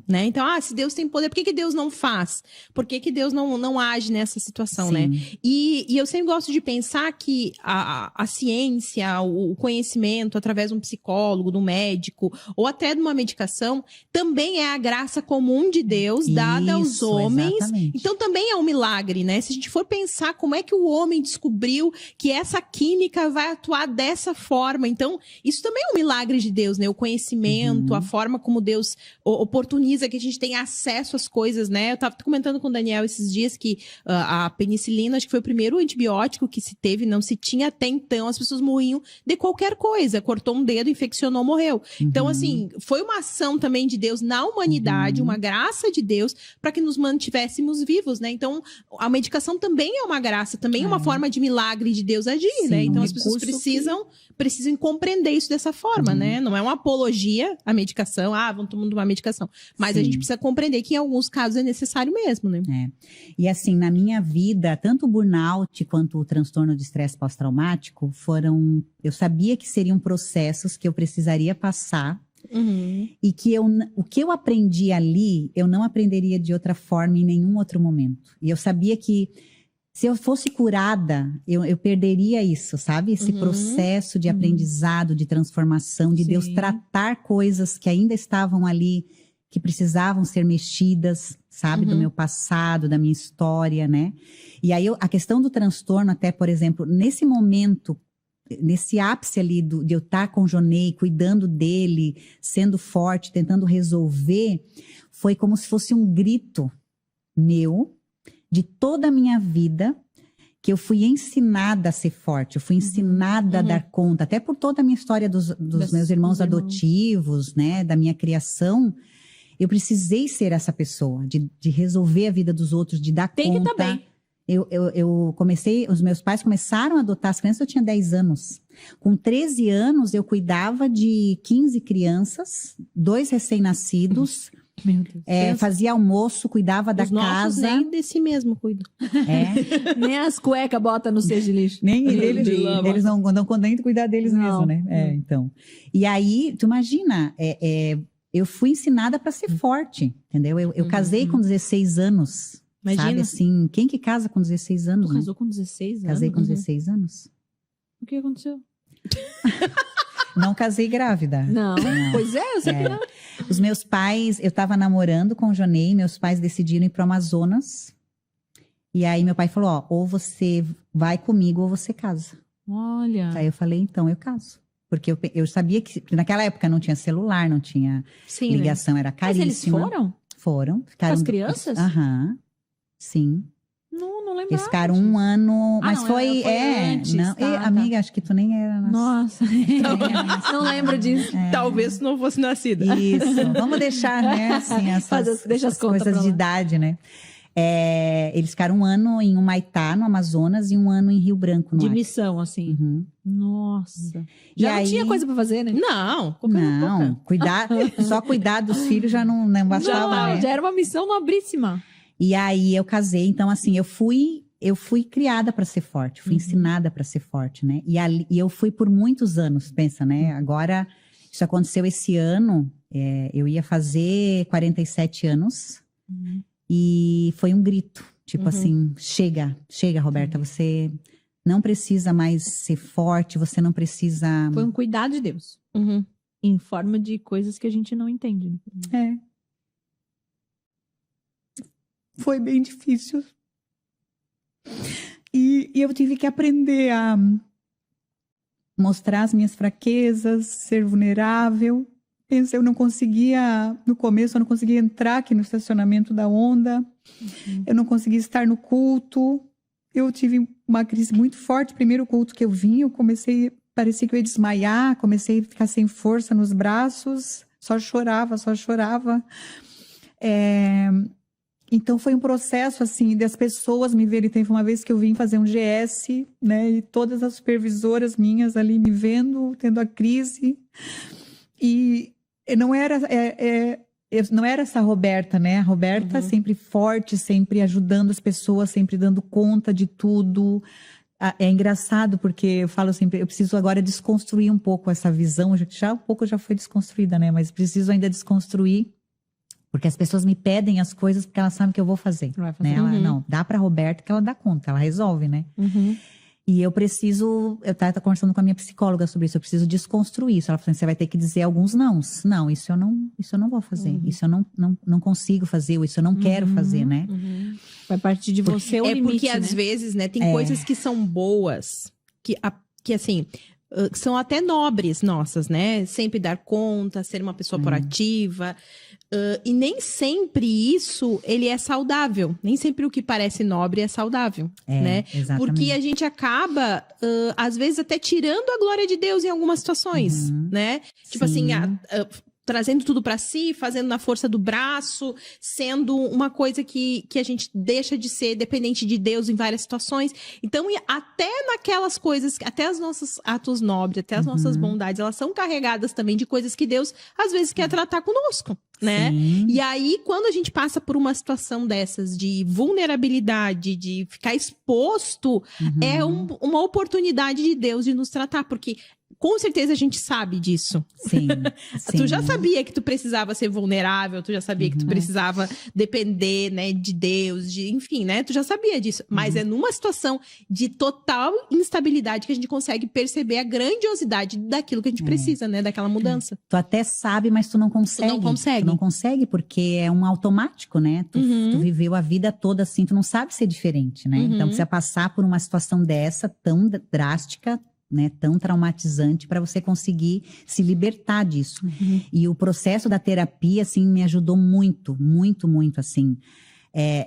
Né? Então, se Deus tem poder, por que Deus não faz? Por que Deus não age nessa situação, né? E eu sempre gosto de pensar que a ciência, o conhecimento, através de um psicólogo, de um médico, ou até de uma medicação, também é a graça comum de Deus, dada aos homens. Exatamente. Então, também é um milagre, né? Se a gente for pensar como é que o homem descobriu que essa química vai atuar dessa forma. Então, isso também é um milagre de Deus, né? O conhecimento, a forma como Deus oportuniza que a gente tenha acesso às coisas, né? Eu tava comentando com o Daniel esses dias que a penicilina, acho que foi o primeiro antibiótico que se teve, não se tinha até então, as pessoas morriam de qualquer coisa, cortou um dedo, infeccionou, morreu. Então, assim, foi uma ação também de Deus na humanidade, uma graça de Deus, para que nos mantivéssemos vivos, né? Então, a medicação também é uma graça, também é uma forma de milagre de Deus agir, né? Então, as pessoas precisam compreender isso dessa forma, né? Não é uma apologia à medicação, vamos tomando uma medicação. Mas a gente precisa compreender que em alguns casos é necessário mesmo, né? E assim, na minha vida, tanto o burnout quanto o transtorno de estresse pós-traumático eu sabia que seriam processos que eu precisaria passar e que o que eu aprendi ali, eu não aprenderia de outra forma em nenhum outro momento. E eu sabia que se eu fosse curada, eu perderia isso, sabe? Esse processo de aprendizado, de transformação, de Deus tratar coisas que ainda estavam ali, que precisavam ser mexidas, sabe? Do meu passado, da minha história, né? E aí, a questão do transtorno, até, por exemplo, nesse momento, nesse ápice ali de eu estar com o Jonei, cuidando dele, sendo forte, tentando resolver, foi como se fosse um grito meu, de toda a minha vida, que eu fui ensinada a ser forte, eu fui ensinada a dar conta, até por toda a minha história dos meus irmãos adotivos, né? Da minha criação. Eu precisei ser essa pessoa, de resolver a vida dos outros, de dar conta. Tem que estar bem. Eu comecei, os meus pais começaram a adotar as crianças, eu tinha 10 anos. Com 13 anos, eu cuidava de 15 crianças, 2 recém-nascidos. Meu Deus. Fazia almoço, cuidava da casa. Nem desse mesmo cuido. Nem as cuecas bota no cesto de lixo. Nem eles não condem cuidar deles mesmo, né? Então. E aí, tu imagina, eu fui ensinada para ser forte, entendeu? Eu casei com 16 anos. Imagina. Sabe assim, quem que casa com 16 anos? Tu casou com 16 anos? Casei com 16 anos. O que aconteceu? Não casei grávida. Não. Pois é, eu sei que não. Os meus pais, eu tava namorando com o Jonei, meus pais decidiram ir pro Amazonas. E aí meu pai falou, ou você vai comigo ou você casa. Olha. Aí eu falei, então eu caso. Porque eu sabia que naquela época não tinha celular, não tinha ligação, era caríssima. Mas eles foram? Foram. Ficaram as crianças? Sim. Não lembro. Eles ficaram um ano, mas foi antes. Não, amiga, acho que tu nem era Nossa. Não lembro disso. Talvez tu não fosse nascida. Isso. Vamos deixar, né, assim, essas coisas de idade, né? Eles ficaram um ano em Humaitá, no Amazonas, e um ano em Rio Branco, no De Acre. missão, assim. Nossa. Já não tinha coisa pra fazer, né? Não. Só cuidar dos filhos já não bastava, né? Já era uma missão nobríssima. E aí eu casei, então assim, eu fui criada para ser forte, fui ensinada para ser forte, né? E eu fui por muitos anos, pensa, né? Agora, isso aconteceu esse ano, eu ia fazer 47 anos, e foi um grito, tipo assim, chega, Roberta, você não precisa mais ser forte, você não precisa... Foi um cuidado de Deus. em forma de coisas que a gente não entende. É. Foi bem difícil. E eu tive que aprender a mostrar as minhas fraquezas, ser vulnerável. Pensei, eu não conseguia, no começo, eu não conseguia entrar aqui no estacionamento da Onda. Eu não conseguia estar no culto. Eu tive uma crise muito forte. Primeiro culto que eu vim, eu comecei, parecia que eu ia desmaiar, comecei a ficar sem força nos braços, só chorava. Então foi um processo, assim, das pessoas me verem. Teve uma vez que eu vim fazer um GS, né, e todas as supervisoras minhas ali me vendo, tendo a crise. E não era essa Roberta, né? A Roberta sempre forte, sempre ajudando as pessoas, sempre dando conta de tudo. É engraçado porque eu falo sempre, eu preciso agora desconstruir um pouco essa visão. Já um pouco já foi desconstruída, né? Mas preciso ainda desconstruir. Porque as pessoas me pedem as coisas porque elas sabem que eu vou fazer. Né? Não, dá pra Roberta que ela dá conta, ela resolve, né? E eu tava conversando com a minha psicóloga sobre isso, eu preciso desconstruir isso. Ela falou assim, você vai ter que dizer alguns nãos. Não, isso eu não vou fazer. Isso eu não consigo fazer, ou isso eu não quero fazer, né? Vai partir de você o limite, porque às vezes, né, tem coisas que são boas, que assim, são até nobres nossas, né? Sempre dar conta, ser uma pessoa proativa. E nem sempre isso, ele é saudável. Nem sempre o que parece nobre é saudável, né? Exatamente. Porque a gente acaba, às vezes, até tirando a glória de Deus em algumas situações, né? Tipo assim, trazendo tudo pra si, fazendo na força do braço, sendo uma coisa que a gente deixa de ser dependente de Deus em várias situações. Então, até naquelas coisas, até os nossos atos nobres, até as nossas bondades, elas são carregadas também de coisas que Deus, às vezes, quer tratar conosco, né? E aí, quando a gente passa por uma situação dessas, de vulnerabilidade, de ficar exposto, é uma oportunidade de Deus de nos tratar, porque com certeza a gente sabe disso. Sim. Tu já sabia que tu precisava ser vulnerável, tu já sabia que tu precisava depender, né, de Deus, enfim, né? Tu já sabia disso. Mas é numa situação de total instabilidade que a gente consegue perceber a grandiosidade daquilo que a gente precisa, né? Daquela mudança. Tu até sabe, mas tu não consegue. Tu não consegue. Tu não consegue porque é um automático, né? Tu viveu a vida toda assim, tu não sabe ser diferente, né? Então precisa passar por uma situação dessa tão drástica, né, tão traumatizante para você conseguir se libertar disso. E o processo da terapia, assim, me ajudou muito, assim.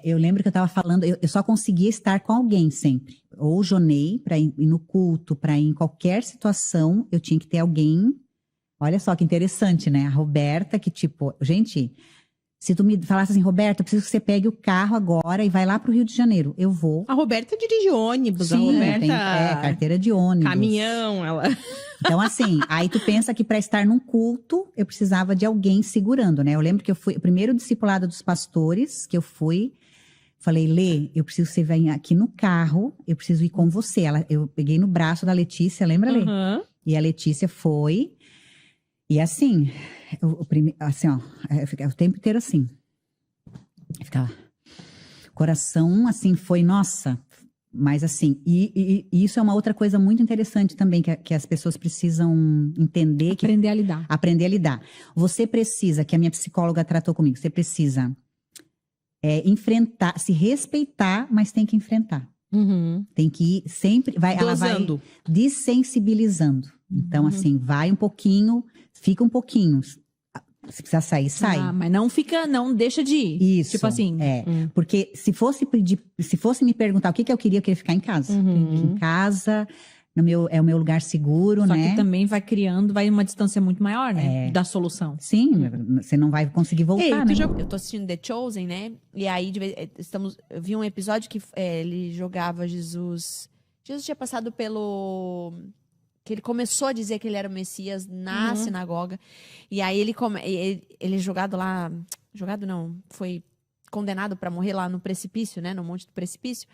Eu lembro que eu estava falando, eu só conseguia estar com alguém sempre. Ou Jonei, para ir no culto, para ir em qualquer situação, eu tinha que ter alguém. Olha só que interessante, né? A Roberta, que tipo, gente, se tu me falasse assim, Roberta, eu preciso que você pegue o carro agora e vai lá pro Rio de Janeiro. Eu vou. A Roberta dirige ônibus, Sim, a Roberta... tem carteira de ônibus. Caminhão, ela... Então, assim, aí tu pensa que para estar num culto, eu precisava de alguém segurando, né? Eu lembro que eu fui, o primeiro discipulado dos pastores que eu fui, falei, Lê, eu preciso que você venha aqui no carro, eu preciso ir com você. Eu peguei no braço da Letícia, lembra, Lê? E a Letícia foi... E assim, assim, ó, eu ficava o tempo inteiro assim. Eu ficava, coração, assim, foi, nossa, mas assim, e isso é uma outra coisa muito interessante também, que as pessoas precisam entender. Aprender a lidar. Aprender a lidar. Você precisa, que a minha psicóloga tratou comigo, você precisa enfrentar, se respeitar, mas tem que enfrentar. Tem que ir sempre, ela vai dessensibilizando. Então, assim, vai um pouquinho, fica um pouquinho. Se precisar sair, sai. Mas não deixa de ir. Isso. Tipo assim. Porque se fosse me perguntar o que eu queria ficar em casa. Em casa, é o meu lugar seguro, Só né? que também vai uma distância muito maior, né? Da solução. Sim, você não vai conseguir voltar, né? Eu tô assistindo The Chosen, né? E aí, eu vi um episódio que ele jogava Jesus... Jesus tinha passado que ele começou a dizer que ele era o Messias na sinagoga. E aí ele é jogado lá... Jogado não, foi condenado para morrer lá no precipício, né? No Monte do Precipício.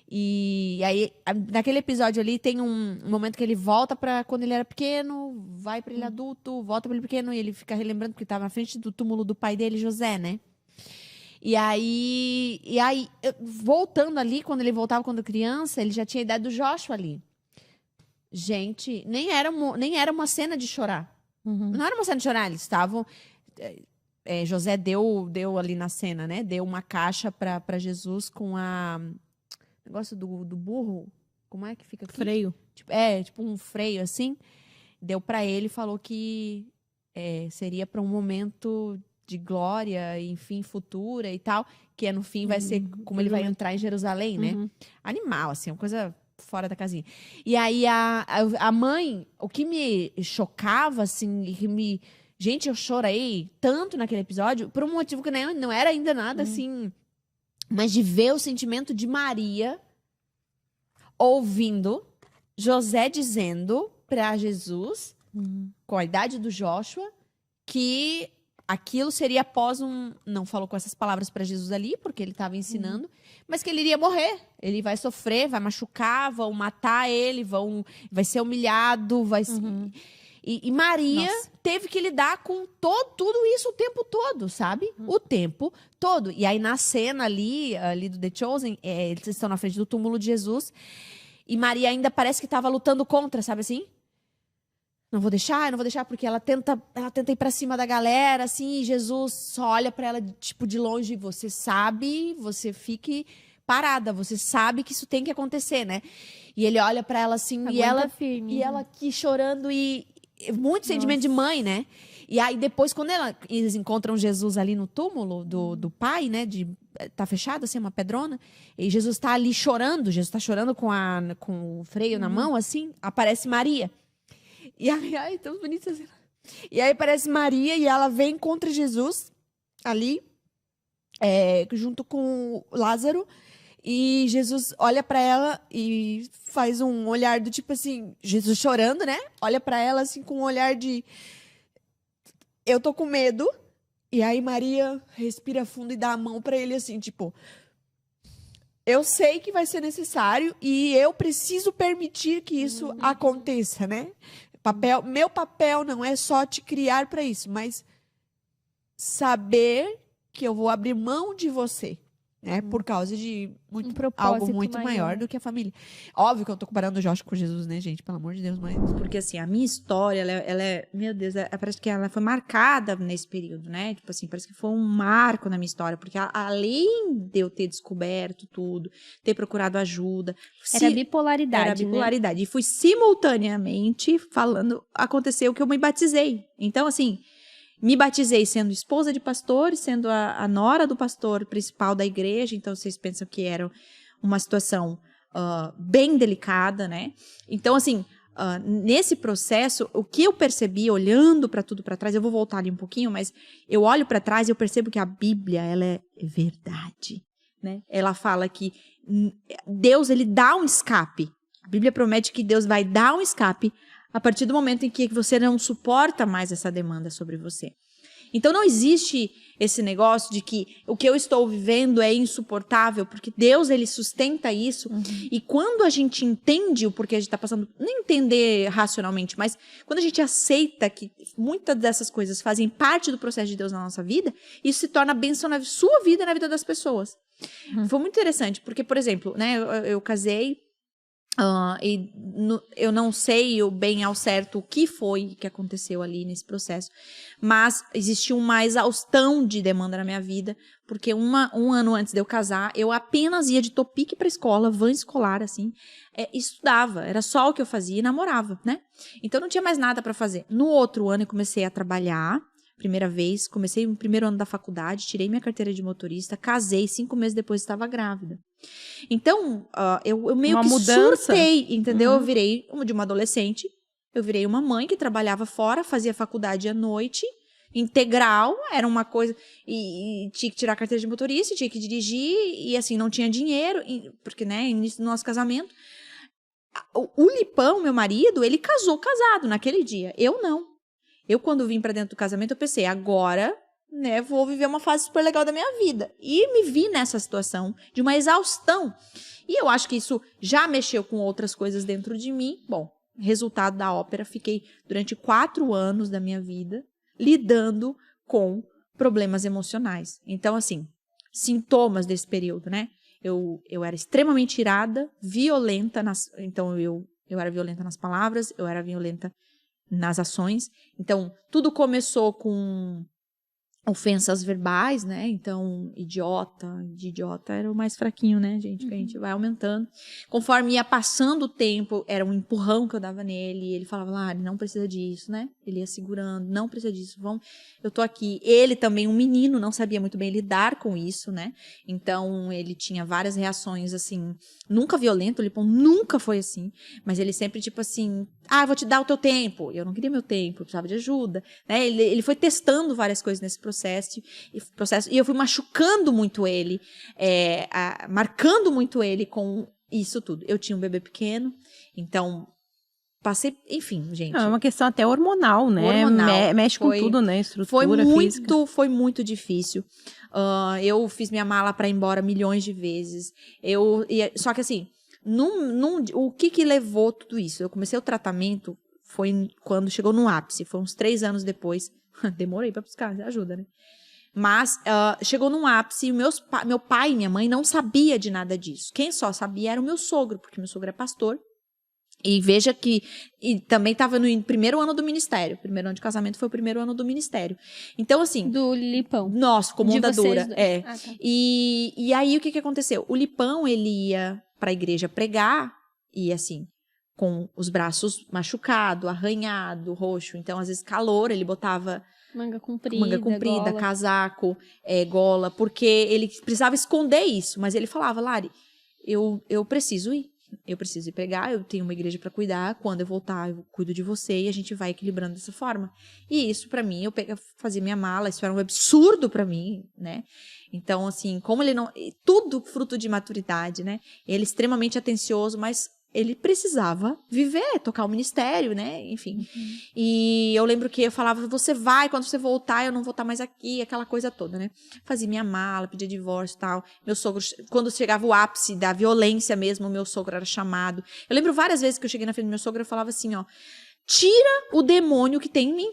E aí, naquele episódio ali, tem um momento que ele volta para quando ele era pequeno, vai para ele adulto, volta para ele pequeno, e ele fica relembrando que estava na frente do túmulo do pai dele, José, né? E aí, voltando ali, quando ele voltava quando criança, ele já tinha a idade do Joshua ali. Gente, nem era uma cena de chorar. Não era uma cena de chorar, eles estavam... José deu ali na cena, né? Deu uma caixa pra Jesus com a... negócio do burro. Como é que fica aqui? Freio. Tipo um freio, assim. Deu pra ele e falou que seria pra um momento de glória, enfim, futura e tal. Que no fim vai ser como ele vai entrar em Jerusalém, né? Animal, assim, uma coisa fora da casinha. E aí a mãe, o que me chocava, assim, Gente, eu chorei tanto naquele episódio por um motivo que não era ainda nada, assim... Mas de ver o sentimento de Maria ouvindo José dizendo para Jesus, com a idade do Joshua, que aquilo seria após não falou com essas palavras para Jesus ali, porque ele estava ensinando, mas que ele iria morrer. Ele vai sofrer, vai machucar, vão matar ele, vai ser humilhado, vai ser... E Maria teve que lidar com tudo isso o tempo todo, sabe? O tempo todo. E aí, na cena ali do The Chosen, eles estão na frente do túmulo de Jesus. E Maria ainda parece que estava lutando contra, sabe assim? Não vou deixar, porque ela tenta ir pra cima da galera, assim, e Jesus só olha pra ela, tipo, de longe. Você sabe, você fique parada, você sabe que isso tem que acontecer, né? E ele olha pra ela assim, firme, e ela aqui chorando e muito sentimento de mãe, né? E aí depois, quando eles encontram Jesus ali no túmulo do pai, né? Tá fechado, assim, uma pedrona. E Jesus tá ali chorando. Jesus tá chorando com o freio na mão, assim. Aparece Maria. E aí, ai, tão bonito assim. E aí aparece Maria e ela vem contra Jesus ali, junto com Lázaro. E Jesus olha pra ela e faz um olhar do tipo assim, Jesus chorando, né? Olha pra ela assim com um olhar de eu tô com medo. E aí Maria respira fundo e dá a mão pra ele assim, tipo, eu sei que vai ser necessário e eu preciso permitir que isso aconteça, né? Meu papel não é só te criar pra isso, mas saber que eu vou abrir mão de você. Né, por causa de algo muito maior do que a família. Óbvio que eu tô comparando o Joshua com Jesus, né, gente? Pelo amor de Deus, mas... Porque, assim, a minha história, ela é... Meu Deus, parece que ela foi marcada nesse período, né? Tipo assim, parece que foi um marco na minha história. Porque além de eu ter descoberto tudo, ter procurado ajuda... Era bipolaridade, Era bipolaridade. Né? E fui simultaneamente aconteceu que eu me batizei. Então, assim... Me batizei sendo esposa de pastor, sendo a nora do pastor principal da igreja. Então, vocês pensam que era uma situação bem delicada, né? Então, assim, nesse processo, o que eu percebi olhando para tudo para trás, eu vou voltar ali um pouquinho, mas eu olho para trás e eu percebo que a Bíblia, ela é verdade, né? Ela fala que Deus, ele dá um escape. A Bíblia promete que Deus vai dar um escape a partir do momento em que você não suporta mais essa demanda sobre você. Então não existe esse negócio de que o que eu estou vivendo é insuportável, porque Deus, ele sustenta isso. E quando a gente entende o porquê a gente está passando, nem entender racionalmente, mas quando a gente aceita que muitas dessas coisas fazem parte do processo de Deus na nossa vida, isso se torna bênção na sua vida e na vida das pessoas. Foi muito interessante, porque, por exemplo, né, eu casei, eu não sei bem ao certo o que foi que aconteceu ali nesse processo, mas existiu uma exaustão de demanda na minha vida, porque um ano antes de eu casar, eu apenas ia de topique para a escola, van escolar, assim, estudava, era só o que eu fazia e namorava, né? Então não tinha mais nada para fazer. No outro ano eu comecei a trabalhar, primeira vez, comecei no primeiro ano da faculdade, tirei minha carteira de motorista, casei, 5 meses depois estava grávida. Então, eu meio que surtei, entendeu? Eu virei de uma adolescente, eu virei uma mãe que trabalhava fora, fazia faculdade à noite, integral, era uma coisa, e tinha que tirar a carteira de motorista, tinha que dirigir, e assim, não tinha dinheiro, porque, né, início do nosso casamento. O Lipão, meu marido, ele casado naquele dia, eu não. Eu, quando vim pra dentro do casamento, eu pensei, agora, né, vou viver uma fase super legal da minha vida. E me vi nessa situação de uma exaustão. E eu acho que isso já mexeu com outras coisas dentro de mim. Bom, resultado da ópera, fiquei durante 4 anos da minha vida lidando com problemas emocionais. Então, assim, sintomas desse período, né? Eu era extremamente irada, violenta, então eu era violenta nas palavras, eu era violenta nas ações. Então, tudo começou com ofensas verbais, né? Então, de idiota era o mais fraquinho, né, gente? Que a gente vai aumentando. Conforme ia passando o tempo, era um empurrão que eu dava nele. Ele falava, Lari, não precisa disso, né? Ele ia segurando, não precisa disso, vamos, eu tô aqui. Ele também, um menino, não sabia muito bem lidar com isso, né? Então, ele tinha várias reações, assim, nunca violento, o Lipão nunca foi assim, mas ele sempre, tipo assim, eu vou te dar o teu tempo. Eu não queria meu tempo, eu precisava de ajuda, né? Ele foi testando várias coisas nesse processo, e eu fui machucando muito ele, marcando muito ele com isso tudo. Eu tinha um bebê pequeno, então passei, enfim, gente. É uma questão até hormonal, né? Mexe com tudo, né? Estrutura física. Foi muito difícil. Eu fiz minha mala para ir embora milhões de vezes. Só que assim, o que levou tudo isso? Eu comecei o tratamento, foi quando chegou no ápice, foi uns 3 anos depois. Demorei pra buscar, ajuda, né? Mas chegou num ápice e meu pai e minha mãe não sabia de nada disso. Quem só sabia era o meu sogro, porque meu sogro é pastor. E veja que também estava no primeiro ano do ministério. O primeiro ano de casamento foi o primeiro ano do ministério. Então, assim... Do Lipão. Nossa, como onda dura. Tá. E aí, o que aconteceu? O Lipão, ele ia pra igreja pregar e, assim, com os braços machucados, arranhado, roxo. Então, às vezes, calor, ele botava... Manga comprida, gola. Casaco, gola, porque ele precisava esconder isso. Mas ele falava, Lari, eu preciso ir. Eu preciso ir pregar, eu tenho uma igreja para cuidar. Quando eu voltar, eu cuido de você e a gente vai equilibrando dessa forma. E isso, para mim, eu fazia minha mala, isso era um absurdo para mim, né? Então, assim, como ele não... Tudo fruto de maturidade, né? Ele é extremamente atencioso, mas... ele precisava viver, tocar o ministério, né? Enfim. E eu lembro que eu falava, você vai, quando você voltar, eu não vou estar mais aqui, aquela coisa toda, né? Fazia minha mala, pedia divórcio e tal. Meu sogro, quando chegava o ápice da violência mesmo, meu sogro era chamado. Eu lembro várias vezes que eu cheguei na frente do meu sogro, eu falava assim, tira o demônio que tem em mim.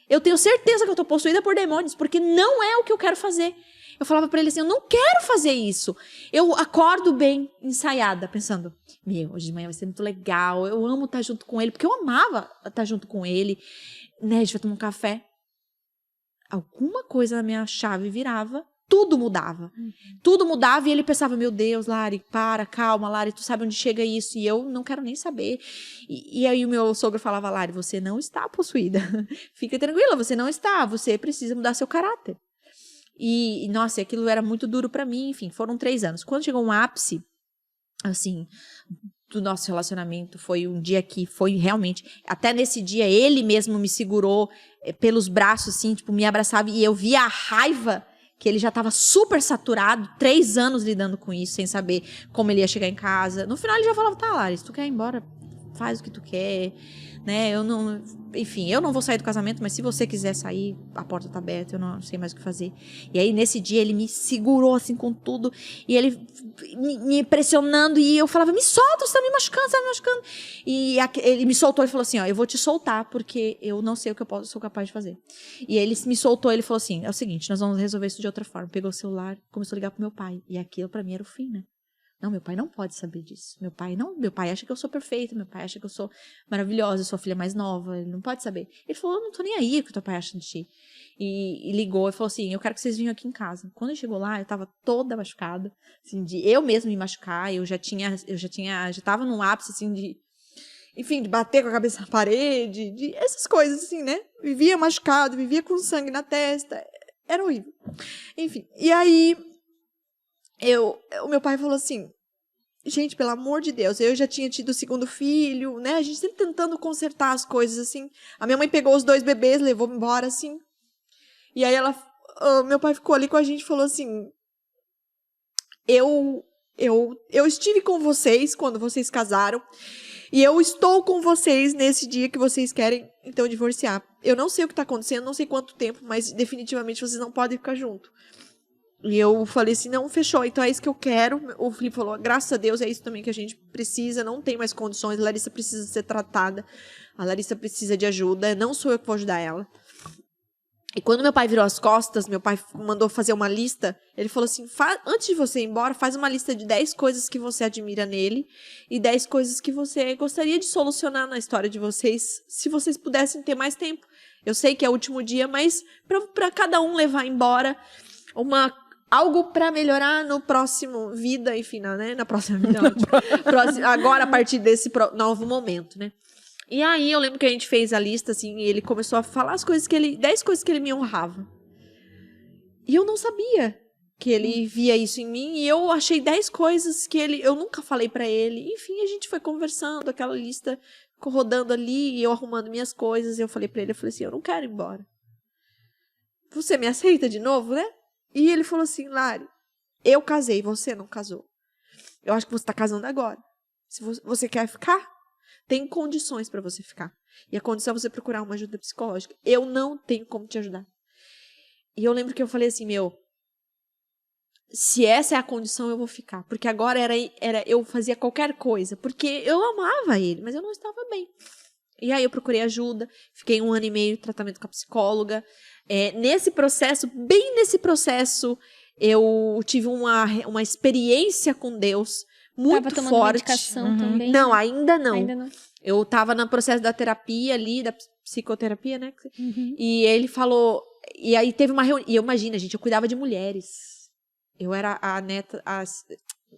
Eu tenho certeza que eu tô possuída por demônios, porque não é o que eu quero fazer. Eu falava pra ele assim, eu não quero fazer isso. Eu acordo bem ensaiada, pensando, hoje de manhã vai ser muito legal, eu amo estar junto com ele, porque eu amava estar junto com ele, né, a gente vai tomar um café. Alguma coisa na minha chave virava, tudo mudava. Tudo mudava e ele pensava, meu Deus, Lari, calma, Lari, tu sabe onde chega isso? E eu não quero nem saber. E aí o meu sogro falava, Lari, você não está possuída. Fica tranquila, você não está, você precisa mudar seu caráter. E, nossa, aquilo era muito duro pra mim, enfim, foram 3 anos. Quando chegou um ápice, assim, do nosso relacionamento, foi um dia que foi realmente, até nesse dia ele mesmo me segurou pelos braços, assim, tipo, me abraçava e eu via a raiva que ele já tava super saturado, 3 anos lidando com isso, sem saber como ele ia chegar em casa. No final ele já falava, tá, Lari, se tu quer ir embora, faz o que tu quer, né, eu não vou sair do casamento, mas se você quiser sair, a porta tá aberta, eu não sei mais o que fazer. E aí, nesse dia, ele me segurou, assim, com tudo, e ele me pressionando, e eu falava, me solta, você tá me machucando, E ele me soltou e falou assim, eu vou te soltar, porque eu não sei o que sou capaz de fazer. E ele me soltou, ele falou assim, é o seguinte, nós vamos resolver isso de outra forma. Pegou o celular, começou a ligar pro meu pai, e aquilo pra mim era o fim, né? Não, meu pai não pode saber disso. Meu pai acha que eu sou perfeita, meu pai acha que eu sou maravilhosa, eu sou a filha mais nova, ele não pode saber. Ele falou, eu não tô nem aí o que teu pai acha de ti. E ligou e falou assim, eu quero que vocês venham aqui em casa. Quando ele chegou lá, eu tava toda machucada, assim, de eu mesma me machucar, eu já tava num ápice, assim, de bater com a cabeça na parede, de essas coisas, assim, né? Vivia machucado, vivia com sangue na testa, era horrível. Enfim, e aí... o meu pai falou assim, gente, pelo amor de Deus, eu já tinha tido o 2º filho, né, a gente sempre tentando consertar as coisas, assim, a minha mãe pegou os 2 bebês, levou embora, assim, e aí meu pai ficou ali com a gente e falou assim, eu estive com vocês quando vocês casaram, e eu estou com vocês nesse dia que vocês querem, então, divorciar. Eu não sei o que está acontecendo, não sei quanto tempo, mas definitivamente vocês não podem ficar juntos. E eu falei assim, não, fechou, então é isso que eu quero. O Felipe falou, graças a Deus, é isso também que a gente precisa, não tem mais condições, a Larissa precisa ser tratada, a Larissa precisa de ajuda, não sou eu que vou ajudar ela. E quando meu pai virou as costas, meu pai mandou fazer uma lista. Ele falou assim, antes de você ir embora, faz uma lista de 10 coisas que você admira nele e 10 coisas que você gostaria de solucionar na história de vocês, se vocês pudessem ter mais tempo. Eu sei que é o último dia, mas para cada um levar embora algo para melhorar no próximo vida, enfim, né? Na próxima vida. Agora, a partir desse novo momento, né? E aí, eu lembro que a gente fez a lista, assim, e ele começou a falar 10 coisas que ele me honrava. E eu não sabia que ele via isso em mim, e eu achei 10 coisas que eu nunca falei pra ele. Enfim, a gente foi conversando, aquela lista rodando ali, e eu arrumando minhas coisas, e eu falei pra ele, assim, eu não quero ir embora. Você me aceita de novo, né? E ele falou assim, Lari, eu casei, você não casou. Eu acho que você tá casando agora. Se você quer ficar, tem condições para você ficar. E a condição é você procurar uma ajuda psicológica. Eu não tenho como te ajudar. E eu lembro que eu falei assim, se essa é a condição, eu vou ficar. Porque agora eu fazia qualquer coisa. Porque eu amava ele, mas eu não estava bem. E aí eu procurei ajuda. Fiquei 1 ano e meio de tratamento com a psicóloga. Bem nesse processo, eu tive uma experiência com Deus muito Tava tomando forte. medicação também? Não, ainda não. Ainda não. Eu tava no processo da terapia ali, da psicoterapia, né? E ele falou... E aí teve uma reunião... E imagina, gente, eu cuidava de mulheres. Eu era a neta... A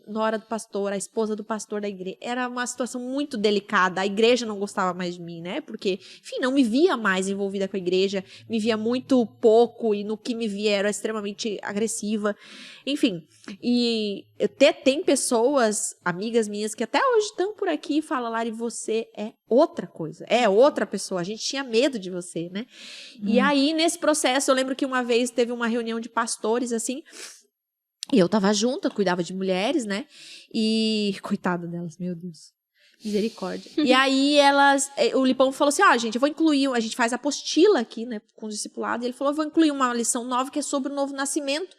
nora do pastor, a esposa do pastor da igreja. Era uma situação muito delicada. A igreja não gostava mais de mim, né? Porque, enfim, não me via mais envolvida com a igreja. Me via muito pouco e no que me via era extremamente agressiva. Enfim, e tem pessoas, amigas minhas, que até hoje estão por aqui e falam, Lari, você é outra coisa. É outra pessoa. A gente tinha medo de você, né? E aí, nesse processo, eu lembro que uma vez teve uma reunião de pastores, assim... E eu tava junto, eu cuidava de mulheres, né? E... Coitada delas, meu Deus. Misericórdia. E aí o Lipão falou assim, gente, eu vou incluir... A gente faz apostila aqui, né? Com o discipulado. E ele falou, eu vou incluir uma lição nova que é sobre o novo nascimento.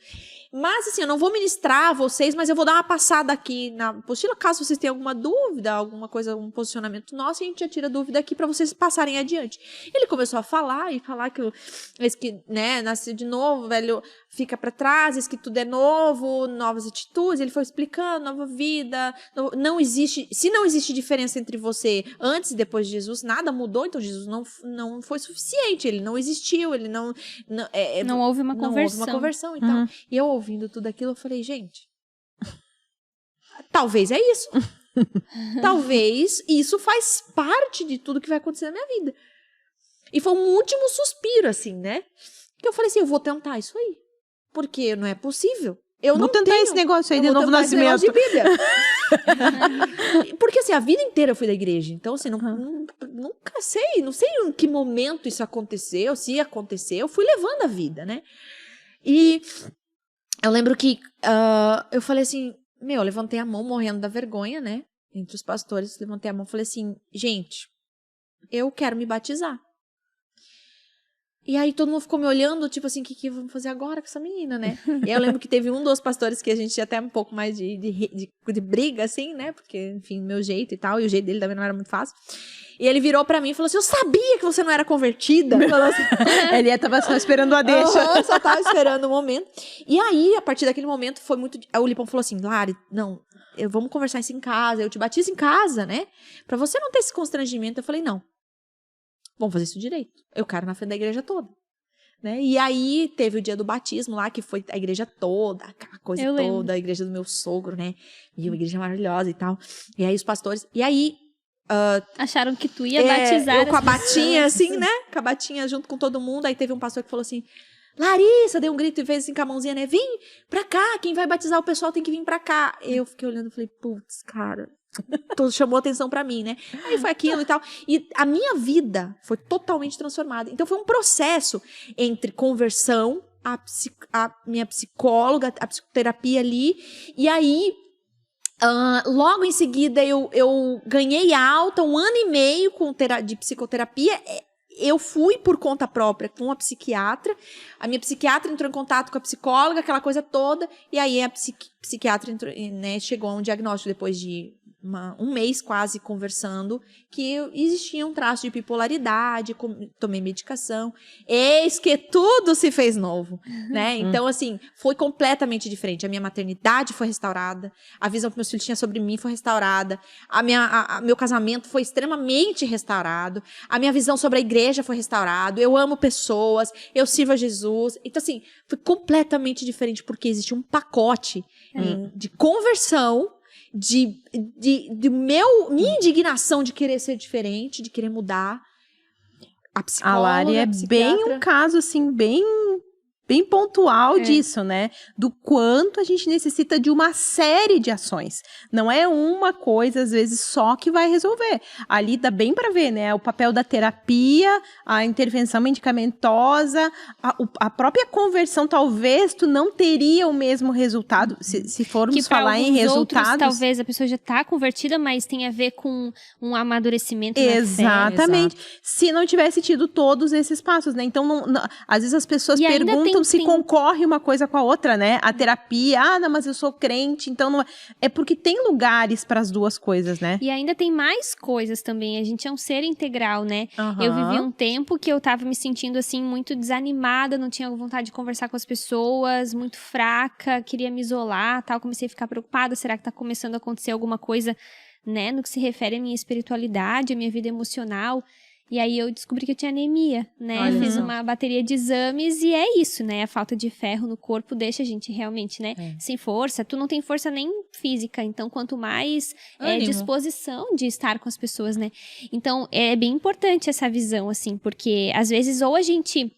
Mas, assim, eu não vou ministrar a vocês, mas eu vou dar uma passada aqui na apostila, caso vocês tenham alguma dúvida, alguma coisa, um posicionamento nosso, a gente já tira dúvida aqui para vocês passarem adiante. Ele começou a falar que esse que, né, nasceu de novo, velho, fica para trás, esse que tudo é novo, novas atitudes. Ele foi explicando, nova vida, não existe, se não existe diferença entre você antes e depois de Jesus, nada mudou, então Jesus não foi suficiente, ele não existiu, ele não houve uma conversão. Então, e eu ouvindo tudo aquilo, eu falei, gente, talvez é isso. Talvez isso faz parte de tudo que vai acontecer na minha vida. E foi um último suspiro, assim, né? Que eu falei assim, eu vou tentar isso aí. Porque não é possível. Eu vou não tentar tenho, esse negócio aí de novo nascimento. De Bíblia. Porque assim, a vida inteira eu fui da igreja. Então, assim, nunca sei, não sei em que momento isso aconteceu, se aconteceu, eu fui levando a vida, né? E eu lembro que eu falei assim, eu levantei a mão morrendo da vergonha, né? Entre os pastores, levantei a mão e falei assim, gente, eu quero me batizar. E aí todo mundo ficou me olhando, tipo assim, o que vamos fazer agora com essa menina, né? E eu lembro que teve um dos pastores que a gente tinha até um pouco mais de briga, assim, né? Porque, enfim, meu jeito e tal, e o jeito dele também não era muito fácil. E ele virou pra mim e falou assim, eu sabia que você não era convertida. Assim, ele tava só esperando a deixa. Só tava esperando o momento. E aí, a partir daquele momento, foi muito... Aí o Lipão falou assim, Lari, não, vamos conversar isso em casa, eu te batizo em casa, né? Pra você não ter esse constrangimento. Eu falei, não. Vamos fazer isso direito. Eu quero na frente da igreja toda. Né? E aí, teve o dia do batismo lá, que foi a igreja toda, aquela coisa toda, a igreja do meu sogro, né? E uma igreja maravilhosa e tal. E aí, os pastores... E aí... acharam que tu ia batizar eu com a batinha, assim, né? Com a batinha junto com todo mundo. Aí teve um pastor que falou assim... Larissa, deu um grito e fez assim com a mãozinha, né? Vem pra cá, quem vai batizar o pessoal tem que vir pra cá. Eu fiquei olhando e falei, putz, cara... chamou atenção pra mim, né? Aí foi aquilo e tal. E a minha vida foi totalmente transformada. Então foi um processo entre conversão, a minha psicóloga, a psicoterapia ali. E aí, logo em seguida, eu ganhei alta, 1 ano e meio de psicoterapia. Eu fui por conta própria com a psiquiatra. A minha psiquiatra entrou em contato com a psicóloga, aquela coisa toda. E aí a psiquiatra entrou, né, chegou a um diagnóstico depois de um mês quase conversando, que existia um traço de bipolaridade, tomei medicação. Eis que tudo se fez novo, né? Então, assim, foi completamente diferente. A minha maternidade foi restaurada, a visão que meus filhos tinham sobre mim foi restaurada, meu casamento foi extremamente restaurado, a minha visão sobre a igreja foi restaurada, eu amo pessoas, eu sirvo a Jesus. Então, assim, foi completamente diferente, porque existe um pacote de conversão, minha indignação de querer ser diferente, de querer mudar. A psicóloga, a Lari é bem um caso, assim, bem pontual disso, né? Do quanto a gente necessita de uma série de ações. Não é uma coisa, às vezes, só que vai resolver. Ali dá bem para ver, né? O papel da terapia, a intervenção medicamentosa, a própria conversão, talvez tu não teria o mesmo resultado, se formos falar em resultados. Talvez a pessoa já tá convertida, mas tem a ver com um amadurecimento Exatamente. na fé. Se não tivesse tido todos esses passos, né? Então, às vezes as pessoas perguntam se concorre uma coisa com a outra, né? A terapia, não, mas eu sou crente, então não é porque tem lugares para as duas coisas, né? E ainda tem mais coisas também. A gente é um ser integral, né? Eu vivi um tempo que eu tava me sentindo assim muito desanimada, não tinha vontade de conversar com as pessoas, muito fraca, queria me isolar, tal. Comecei a ficar preocupada, será que tá começando a acontecer alguma coisa, né, no que se refere à minha espiritualidade, à minha vida emocional? E aí eu descobri que eu tinha anemia, né? Fiz uma bateria de exames e é isso, né? A falta de ferro no corpo deixa a gente realmente, né? Sem força. Tu não tem força nem física, então quanto mais disposição de estar com as pessoas, né? Então é bem importante essa visão, assim, porque às vezes ou a gente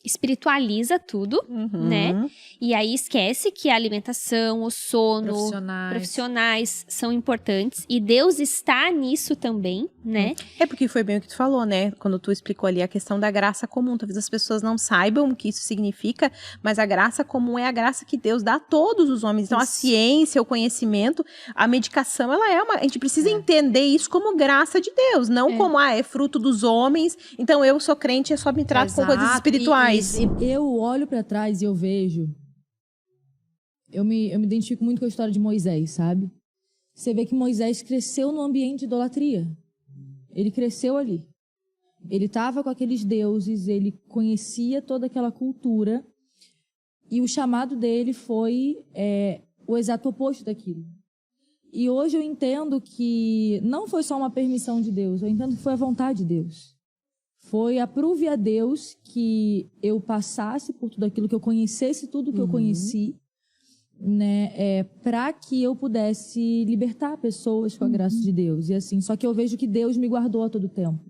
espiritualiza tudo, né? E aí esquece que a alimentação, o sono, profissionais são importantes. E Deus está nisso também, né? É porque foi bem o que tu falou, né? Quando tu explicou ali a questão da graça comum. Talvez as pessoas não saibam o que isso significa, mas a graça comum é a graça que Deus dá a todos os homens. Então, a ciência, o conhecimento, a medicação, ela é a gente precisa entender isso como graça de Deus, não como, é fruto dos homens, então eu sou crente e eu só me trato com coisas espirituais. Eu olho pra trás e eu vejo... Eu me identifico muito com a história de Moisés, sabe? Você vê que Moisés cresceu no ambiente de idolatria. Ele cresceu ali. Ele estava com aqueles deuses, ele conhecia toda aquela cultura. E o chamado dele foi o exato oposto daquilo. E hoje eu entendo que não foi só uma permissão de Deus, eu entendo que foi a vontade de Deus. Foi aprove a Deus que eu passasse por tudo aquilo, que eu conhecesse tudo que eu conheci, né, para que eu pudesse libertar pessoas com a graça de Deus. E assim, só que eu vejo que Deus me guardou a todo tempo,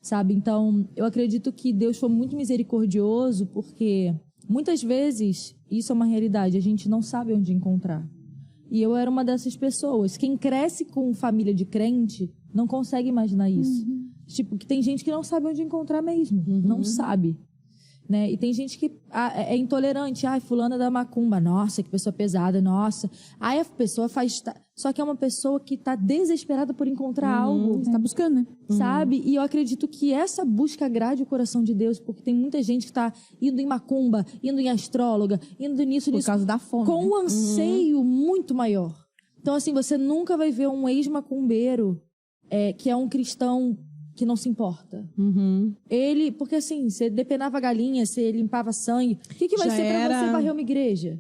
sabe? Então, eu acredito que Deus foi muito misericordioso, porque muitas vezes, isso é uma realidade, a gente não sabe onde encontrar. E eu era uma dessas pessoas. Quem cresce com família de crente não consegue imaginar isso. Tipo, que tem gente que não sabe onde encontrar mesmo. Não sabe. Né? E tem gente que é intolerante. Ai, fulana da macumba. Nossa, que pessoa pesada. Nossa. Aí a pessoa faz... Só que é uma pessoa que está desesperada por encontrar algo. Está buscando, né? Sabe? E eu acredito que essa busca agrade o coração de Deus, porque tem muita gente que está indo em macumba, indo em astróloga, indo nisso, Por causa da fome. com um anseio muito maior. Então, assim, você nunca vai ver um ex-macumbeiro que é um cristão que não se importa. Ele, porque assim, você depenava a galinha, você limpava sangue. O que vai ser pra você varrer uma igreja?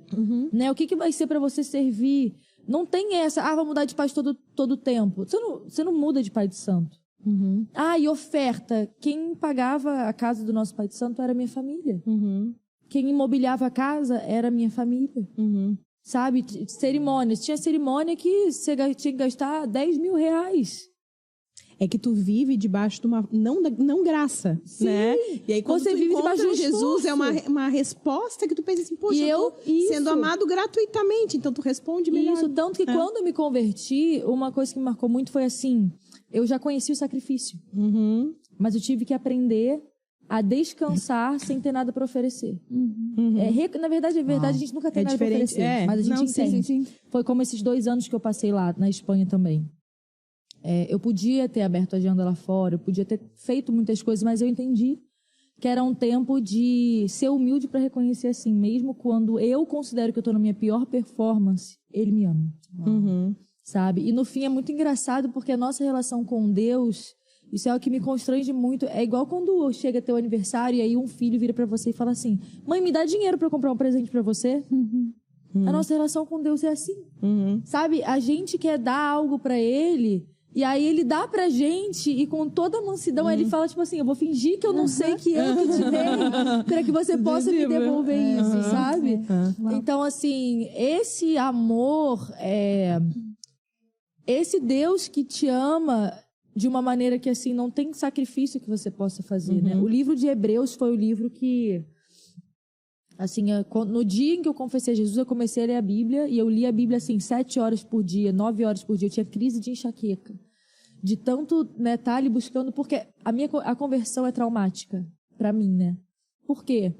Né? O que vai ser pra você servir? Não tem essa, vai mudar de paz todo tempo. Você não muda de pai de santo. E oferta. Quem pagava a casa do nosso pai de santo era a minha família. Quem imobiliava a casa era a minha família. Sabe? Cerimônias. Tinha cerimônia que você tinha que gastar 10 mil reais. É que tu vive debaixo de uma não graça, né? E aí quando você vive debaixo de Jesus, é uma resposta que tu pensa assim, poxa, eu tô sendo amado gratuitamente, então tu responde melhor. Isso, tanto que quando eu me converti, uma coisa que me marcou muito foi assim, eu já conheci o sacrifício, mas eu tive que aprender a descansar sem ter nada para oferecer. Na verdade, a gente nunca tem nada para oferecer, mas a gente entende. Sim. Foi como esses 2 anos que eu passei lá, na Espanha também. Eu podia ter aberto a agenda lá fora, eu podia ter feito muitas coisas, mas eu entendi que era um tempo de ser humilde para reconhecer assim, mesmo quando eu considero que eu estou na minha pior performance, ele me ama. sabe? E no fim é muito engraçado porque a nossa relação com Deus, isso é o que me constrange muito. É igual quando chega teu aniversário e aí um filho vira pra você e fala assim: mãe, me dá dinheiro pra eu comprar um presente pra você. A nossa relação com Deus é assim, sabe? A gente quer dar algo pra ele e aí ele dá pra gente e com toda a mansidão ele fala tipo assim: eu vou fingir que eu não sei que eu que te dei pra que você possa me devolver isso, sabe? Então assim, esse amor, esse Deus que te ama de uma maneira que assim não tem sacrifício que você possa fazer, né? O livro de Hebreus foi o livro que assim, no dia em que eu confessei Jesus, eu comecei a ler a Bíblia e eu li a Bíblia assim 7 horas por dia, 9 horas por dia. Eu tinha crise de enxaqueca. De tanto, né, tá ali buscando, porque a conversão é traumática pra mim, né? Por quê?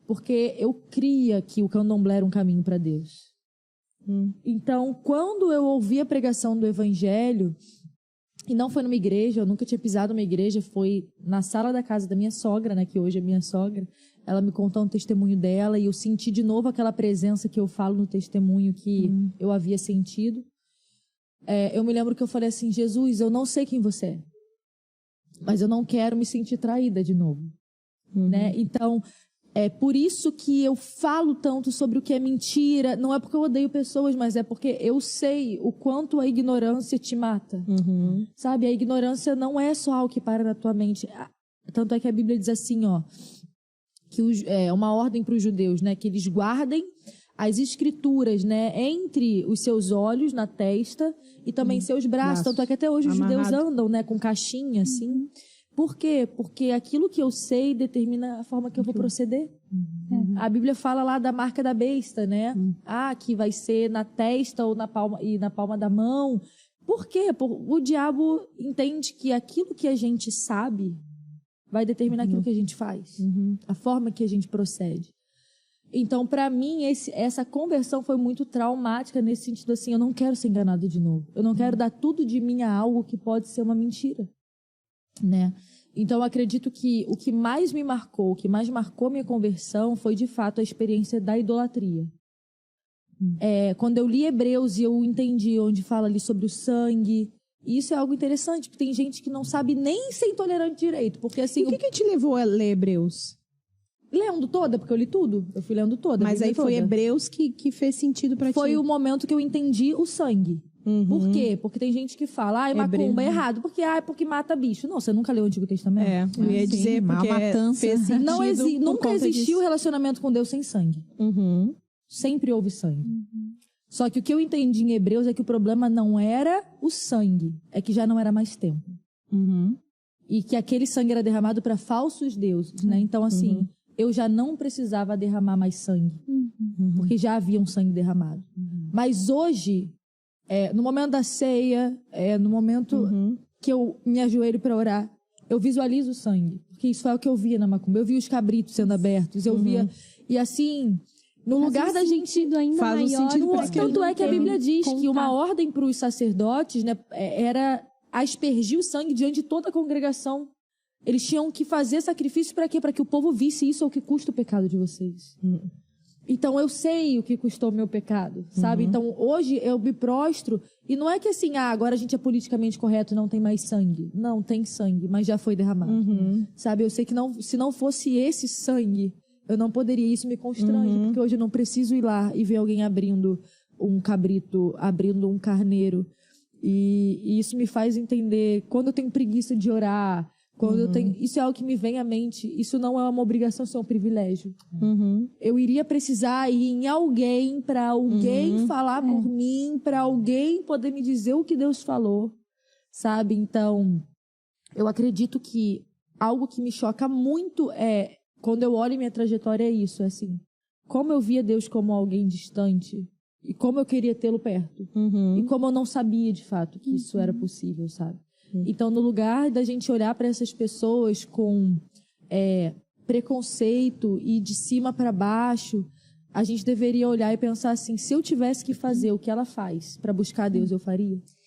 Porque eu cria que o candomblé era um caminho pra Deus. Então, quando eu ouvi a pregação do evangelho, e não foi numa igreja, eu nunca tinha pisado numa igreja, foi na sala da casa da minha sogra, né, que hoje é minha sogra. Ela me contou um testemunho dela e eu senti de novo aquela presença que eu falo no testemunho que eu havia sentido. Eu me lembro que eu falei assim: Jesus, eu não sei quem você é, mas eu não quero me sentir traída de novo. Né? Então, é por isso que eu falo tanto sobre o que é mentira. Não é porque eu odeio pessoas, mas é porque eu sei o quanto a ignorância te mata. Sabe? A ignorância não é só algo que para na tua mente. Tanto é que a Bíblia diz assim, ó, que é uma ordem para os judeus, né, que eles guardem as escrituras, né, entre os seus olhos, na testa, e também seus braços. Tanto é que até hoje os judeus andam, né, com caixinha, assim. Por quê? Porque aquilo que eu sei determina a forma que eu vou proceder. A Bíblia fala lá da marca da besta, né? Que vai ser na testa ou na palma da mão. Por quê? O diabo entende que aquilo que a gente sabe vai determinar aquilo que a gente faz, a forma que a gente procede. Então, para mim, essa conversão foi muito traumática nesse sentido assim: eu não quero ser enganada de novo. Eu não quero dar tudo de mim a algo que pode ser uma mentira, né? Então, eu acredito que o que mais me marcou, o que mais marcou minha conversão foi, de fato, a experiência da idolatria. Quando eu li Hebreus e eu entendi onde fala ali sobre o sangue. E isso é algo interessante, porque tem gente que não sabe nem ser intolerante direito. Porque, assim, o que te levou a ler Hebreus? Lendo toda, porque eu li tudo. Eu fui lendo toda. Mas aí foi Hebreus que fez sentido pra ti. Foi o momento que eu entendi o sangue. Por quê? Porque tem gente que fala, macumba é errado. Porque mata bicho. Não, você nunca leu o Antigo Testamento? Eu ia dizer, porque matança. Fez sentido nunca existiu relacionamento com Deus sem sangue. Sempre houve sangue. Só que o que eu entendi em Hebreus é que o problema não era o sangue, é que já não era mais tempo. E que aquele sangue era derramado para falsos deuses, né? Então, assim, eu já não precisava derramar mais sangue, porque já havia um sangue derramado. Mas hoje, no momento da ceia, no momento que eu me ajoelho para orar, eu visualizo o sangue, porque isso foi o que eu via na macumba. Eu via os cabritos sendo abertos, eu via... E assim... No lugar da gente ainda faz maior, tanto é que a Bíblia diz que uma ordem para os sacerdotes, né, era aspergir o sangue diante de toda a congregação. Eles tinham que fazer sacrifício para quê? Para que o povo visse isso, é o que custa o pecado de vocês. Então eu sei o que custou o meu pecado, sabe? Então hoje eu me prostro e não é que assim, agora a gente é politicamente correto, não tem mais sangue. Não, tem sangue, mas já foi derramado. Sabe? Eu sei que se não fosse esse sangue, eu não poderia, isso me constrange, porque hoje eu não preciso ir lá e ver alguém abrindo um cabrito, abrindo um carneiro. E isso me faz entender, quando eu tenho preguiça de orar, quando eu tenho, isso é algo que me vem à mente, isso não é uma obrigação, isso é um privilégio. Eu iria precisar ir em alguém, para alguém falar por mim, para alguém poder me dizer o que Deus falou, sabe? Então, eu acredito que algo que me choca muito quando eu olho minha trajetória é isso, assim, como eu via Deus como alguém distante e como eu queria tê-lo perto e como eu não sabia de fato que isso era possível, sabe? Então, no lugar da gente olhar para essas pessoas com preconceito e de cima para baixo, a gente deveria olhar e pensar assim, se eu tivesse que fazer o que ela faz para buscar Deus, eu faria.